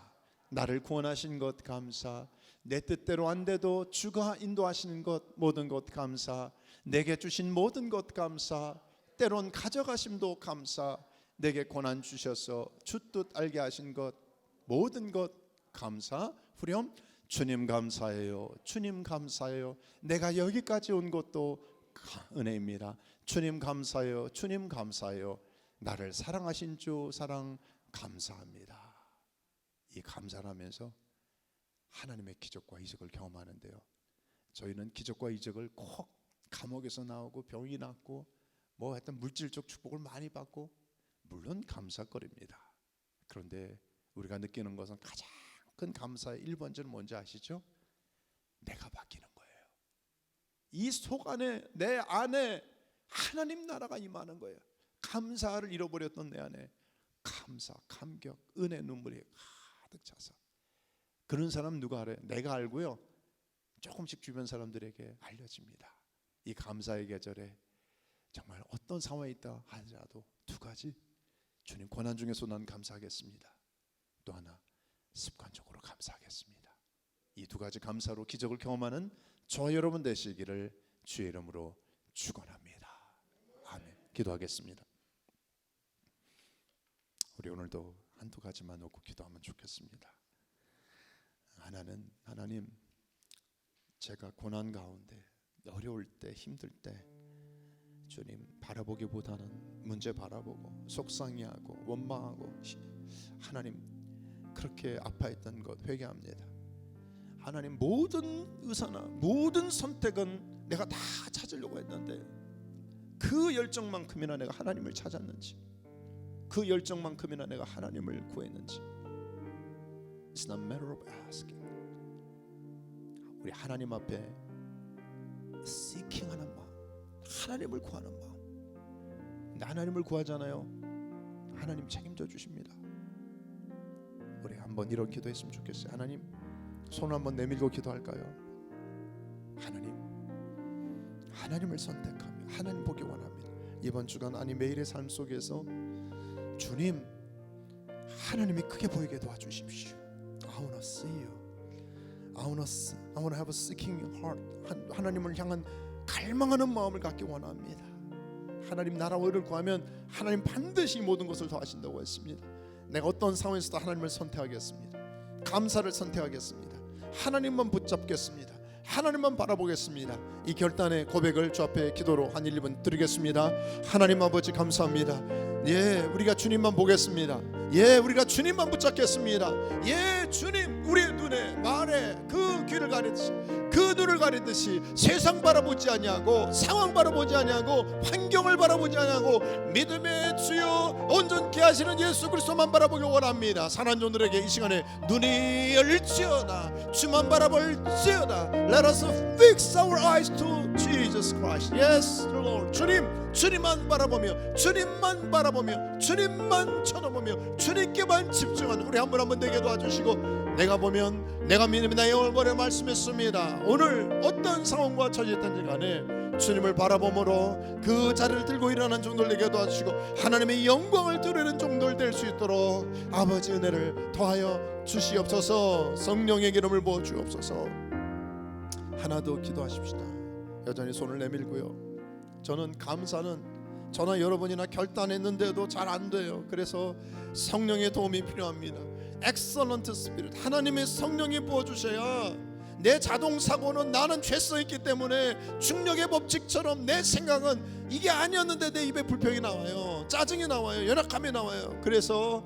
나를 구원하신 것 감사. 내 뜻대로 안 돼도 주가 인도하시는 것 모든 것 감사. 내게 주신 모든 것 감사. 때론 가져가심도 감사. 내게 고난 주셔서 주 뜻 알게 하신 것 모든 것 감사. 후렴. 주님 감사해요. 주님 감사해요. 내가 여기까지 온 것도 은혜입니다. 주님 감사해요. 주님 감사해요. 나를 사랑하신 주 사랑 감사합니다. 이 감사를 하면서 하나님의 기적과 이적을 경험하는데요, 저희는 기적과 이적을 꼭 감옥에서 나오고 병이 낫고 뭐 하여튼 물질적 축복을 많이 받고 물론 감사거리입니다. 그런데 우리가 느끼는 것은 가장 큰 감사의 1번째는 뭔지 아시죠? 내가 바뀌는 거예요. 이 속 안에, 내 안에 하나님 나라가 임하는 거예요. 감사를 잃어버렸던 내 안에 감사, 감격, 은혜, 눈물이 가득 차서. 그런 사람 누가 알아요? 내가 알고요, 조금씩 주변 사람들에게 알려집니다. 이 감사의 계절에 정말 어떤 상황에 있다 하더라도 두 가지, 주님 고난 중에서 난 감사하겠습니다. 또 하나, 습관적으로 감사하겠습니다. 이 두 가지 감사로 기적을 경험하는 저와 여러분 되시기를 주의 이름으로 축원합니다. 아멘. 기도하겠습니다. 우리 오늘도 한두 가지만 놓고 기도하면 좋겠습니다. 하나는, 하나님, 제가 고난 가운데 어려울 때, 힘들 때 주님 바라보기보다는 문제 바라보고 속상해하고 원망하고 하나님 그렇게 아파했던 것 회개합니다. 하나님, 모든 의사나 모든 선택은 내가 다 찾으려고 했는데 그 열정만큼이나 내가 하나님을 찾았는지, 그 열정만큼이나 내가 하나님을 구했는지. It's not a matter of asking. 우리 하나님 앞에 seeking하는 마음, 하나님을 구하는 마음. 근데 하나님을 구하잖아요, 하나님 책임져 주십니다. 우리 한번 이런 기도했으면 좋겠어요. 하나님, 손 한번 내밀고 기도할까요? 하나님, 하나님을 선택하며 하나님 보기 원합니다. 이번 주간 아니 매일의 삶 속에서 주님, 하나님이 크게 보이게 도와주십시오. I want to see you. I want to have a seeking heart. 하나님을 향한 갈망하는 마음을 갖기 원합니다. 하나님 나라와 의를 구하면 하나님 반드시 모든 것을 더하신다고 했습니다. 내가 어떤 상황에서도 하나님을 선택하겠습니다. 감사를 선택하겠습니다. 하나님만 붙잡겠습니다. 하나님만 바라보겠습니다. 이 결단의 고백을 주 앞에 기도로 한 1, 2분 드리겠습니다. 하나님 아버지 감사합니다. 예, 우리가 주님만 보겠습니다. 예, 우리가 주님만 붙잡겠습니다. 예, 주님, 우리의 눈에 말에 그 귀를 가리듯이, 그 눈을 가리듯이 세상 바라보지 아니하고 상황 바라보지 아니하고 환경을 바라보지 아니하고 믿음의 주여 온전케 하시는 예수 그리스도만 바라보기 원합니다. 사랑하는 종들에게 이 시간에 눈이 열릴지어다, 주만 바라볼지어다. Let us fix our eyes to Jesus Christ. Yes, Lord. 주님만 바라보며 주님만 바라보며 주님만 쳐다보며 주님께만 집중하는 우리 한 분 되게 도와주시고, 내가 보면 내가 믿는 나의 영혼을 말씀했습니다. 오늘 어떤 상황과 처지했든지 간에 주님을 바라보므로 그 자리를 들고 일어나는 종들 되게 도와주시고, 하나님의 영광을 드리는 종들 될 수 있도록 아버지 은혜를 더하여 주시옵소서. 성령의 기름을 부어 주옵소서. 하나 더 기도하십시다. 여전히 손을 내밀고요. 저는 감사는 저나 여러분이나 결단했는데도 잘 안 돼요. 그래서 성령의 도움이 필요합니다. Excellent Spirit, 하나님의 성령이 부어주셔야 내 자동사고는 나는 죄성 있기 때문에 중력의 법칙처럼 내 생각은 이게 아니었는데 내 입에 불평이 나와요. 짜증이 나와요. 연약함이 나와요. 그래서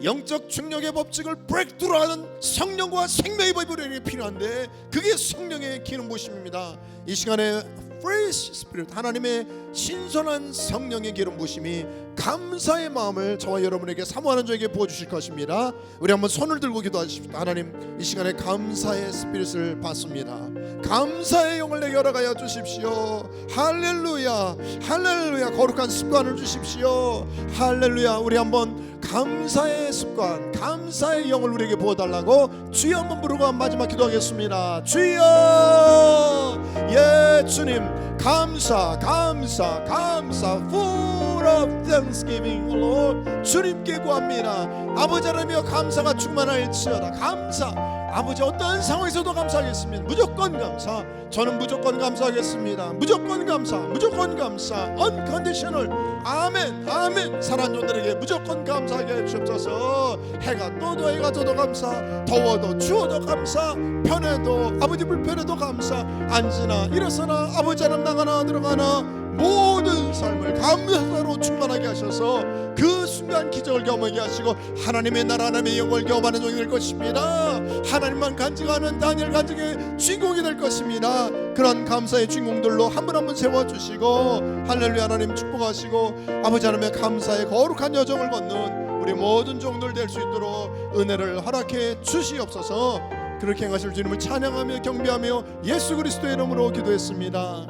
영적 중력의 법칙을 브레이크트루하는 성령과 생명의 법이 필요한데 그게 성령의 기름 부으심입니다. 이 시간에 Fresh Spirit, 하나님의 신선한 성령의 기름 부으심이 감사의 마음을 저와 여러분에게 사모하는 자에게 부어주실 것입니다. 우리 한번 손을 들고 기도하십시오. 하나님, 이 시간에 감사의 스피릿을 받습니다. 감사의 영을 내게 열어가여 주십시오. 할렐루야, 할렐루야. 거룩한 습관을 주십시오. 할렐루야. 우리 한번 감사의 습관, 감사의 영을 우리에게 부어달라고 주여 한번 부르고 마지막 기도하겠습니다. 주여, 예 주님, 감사, 감사, 감사. Full of thanksgiving, Lord. 주님께 구합니다. 아버지 하나님이여, 감사가 충만할지어다. 감사. 아버지, 어떠한 상황에서도 감사하겠습니다. 무조건 감사. 저는 무조건 감사하겠습니다. 무조건 감사, 무조건 감사. Unconditional. 아멘, 아멘. 사랑하는 종들에게 무조건 감사하게 해주옵소서. 해가 떠도 해가 져도 감사, 더워도 추워도 감사, 편해도 아버지 불편해도 감사, 앉으나 일어서나 아버지 하나님 나가나 들어가나 모든 삶을 감사로 충만하게 하셔서 그 순간 기적을 경험하게 하시고 하나님의 나라, 하나님의 영광을 경험하는 종이 될 것입니다. 하나님만 간직하는 다니엘 간직의 주인공이 될 것입니다. 그런 감사의 주인공들로 한 분 한 분 세워주시고 할렐루야. 하나님 축복하시고 아버지 하나님의 감사의 거룩한 여정을 걷는 우리 모든 종들 될 수 있도록 은혜를 허락해 주시옵소서. 그렇게 행하실 주님을 찬양하며 경배하며 예수 그리스도의 이름으로 기도했습니다.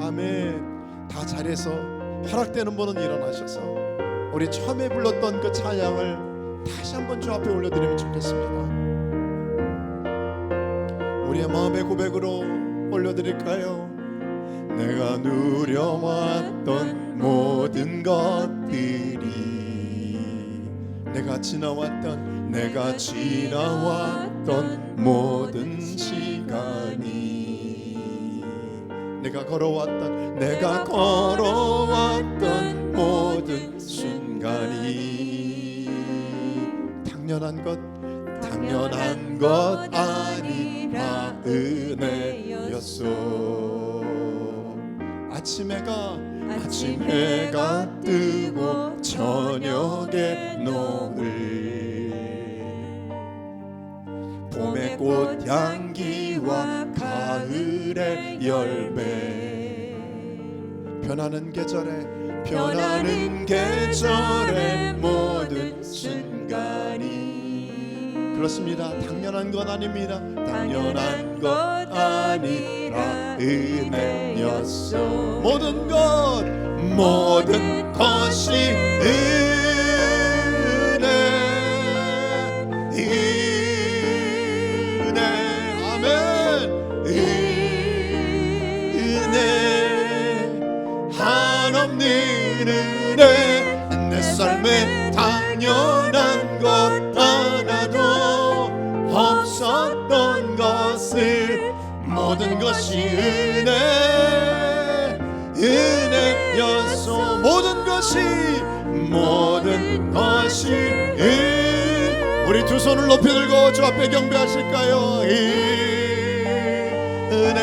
아멘. 다 잘해서 허락되는 분은 일어나셔서 우리 처음에 불렀던 그 찬양을 다시 한번 주 앞에 올려드리면 좋겠습니다. 우리의 마음의 고백으로 올려드릴까요? 내가 누려왔던 모든 것들이, 내가 지나왔던 모든 시간이, 내가 걸어왔던 모든 순간이 당연한 것 아니라 은혜였소. 아침 해가 뜨고 저녁에 노을, 봄의 꽃향기와 가을의 열매, 변하는 계절의 모든 순간이, 그렇습니다. 당연한 건 아닙니다. 당연한 것 아니라 은혜였소. 모든 것이 은혜. 아멘. 은혜, 한없는 은혜. 내 삶에 당연한 것 하나도 없었던 것을, 모든 것이 은혜였소. 모든 것이 우리 두 손을 높이 들고 주 앞에 경배하실까요? 은혜,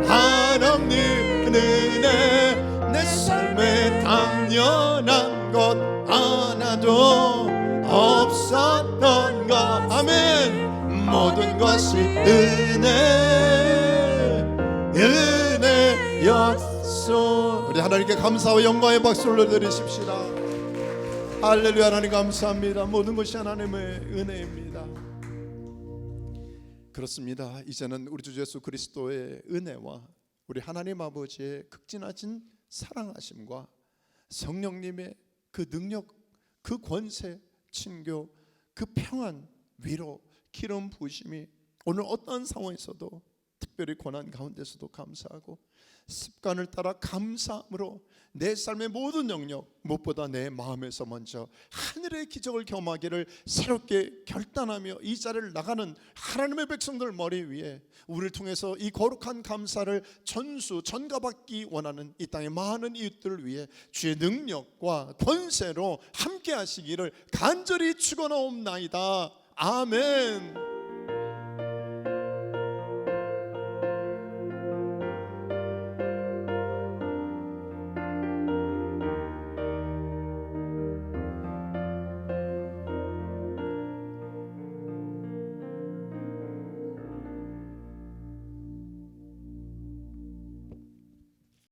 한없는 은혜. 내 삶에 당연한 것 하나도 없었던 것, 아멘. 모든 것이 은혜였소. 우리 하나님께 감사와 영광의 박수를 드리십시다. 할렐루야. 하나님 감사합니다. 모든 것이 하나님의 은혜입니다. 그렇습니다. 이제는 우리 주 예수 그리스도의 은혜와 우리 하나님 아버지의 극진하신 사랑하심과 성령님의 그 능력, 그 권세, 친교, 그 평안, 위로, 기름 부으심이 오늘 어떤 상황에서도 특별히 고난 가운데서도 감사하고 습관을 따라 감사함으로 내 삶의 모든 영역, 무엇보다 내 마음에서 먼저 하늘의 기적을 경험하기를 새롭게 결단하며 이 자리를 나가는 하나님의 백성들 머리 위에 우리를 통해서 이 거룩한 감사를 전가받기 원하는 이 땅의 많은 이웃들을 위해 주의 능력과 권세로 함께 하시기를 간절히 축원하옵나이다. 아멘.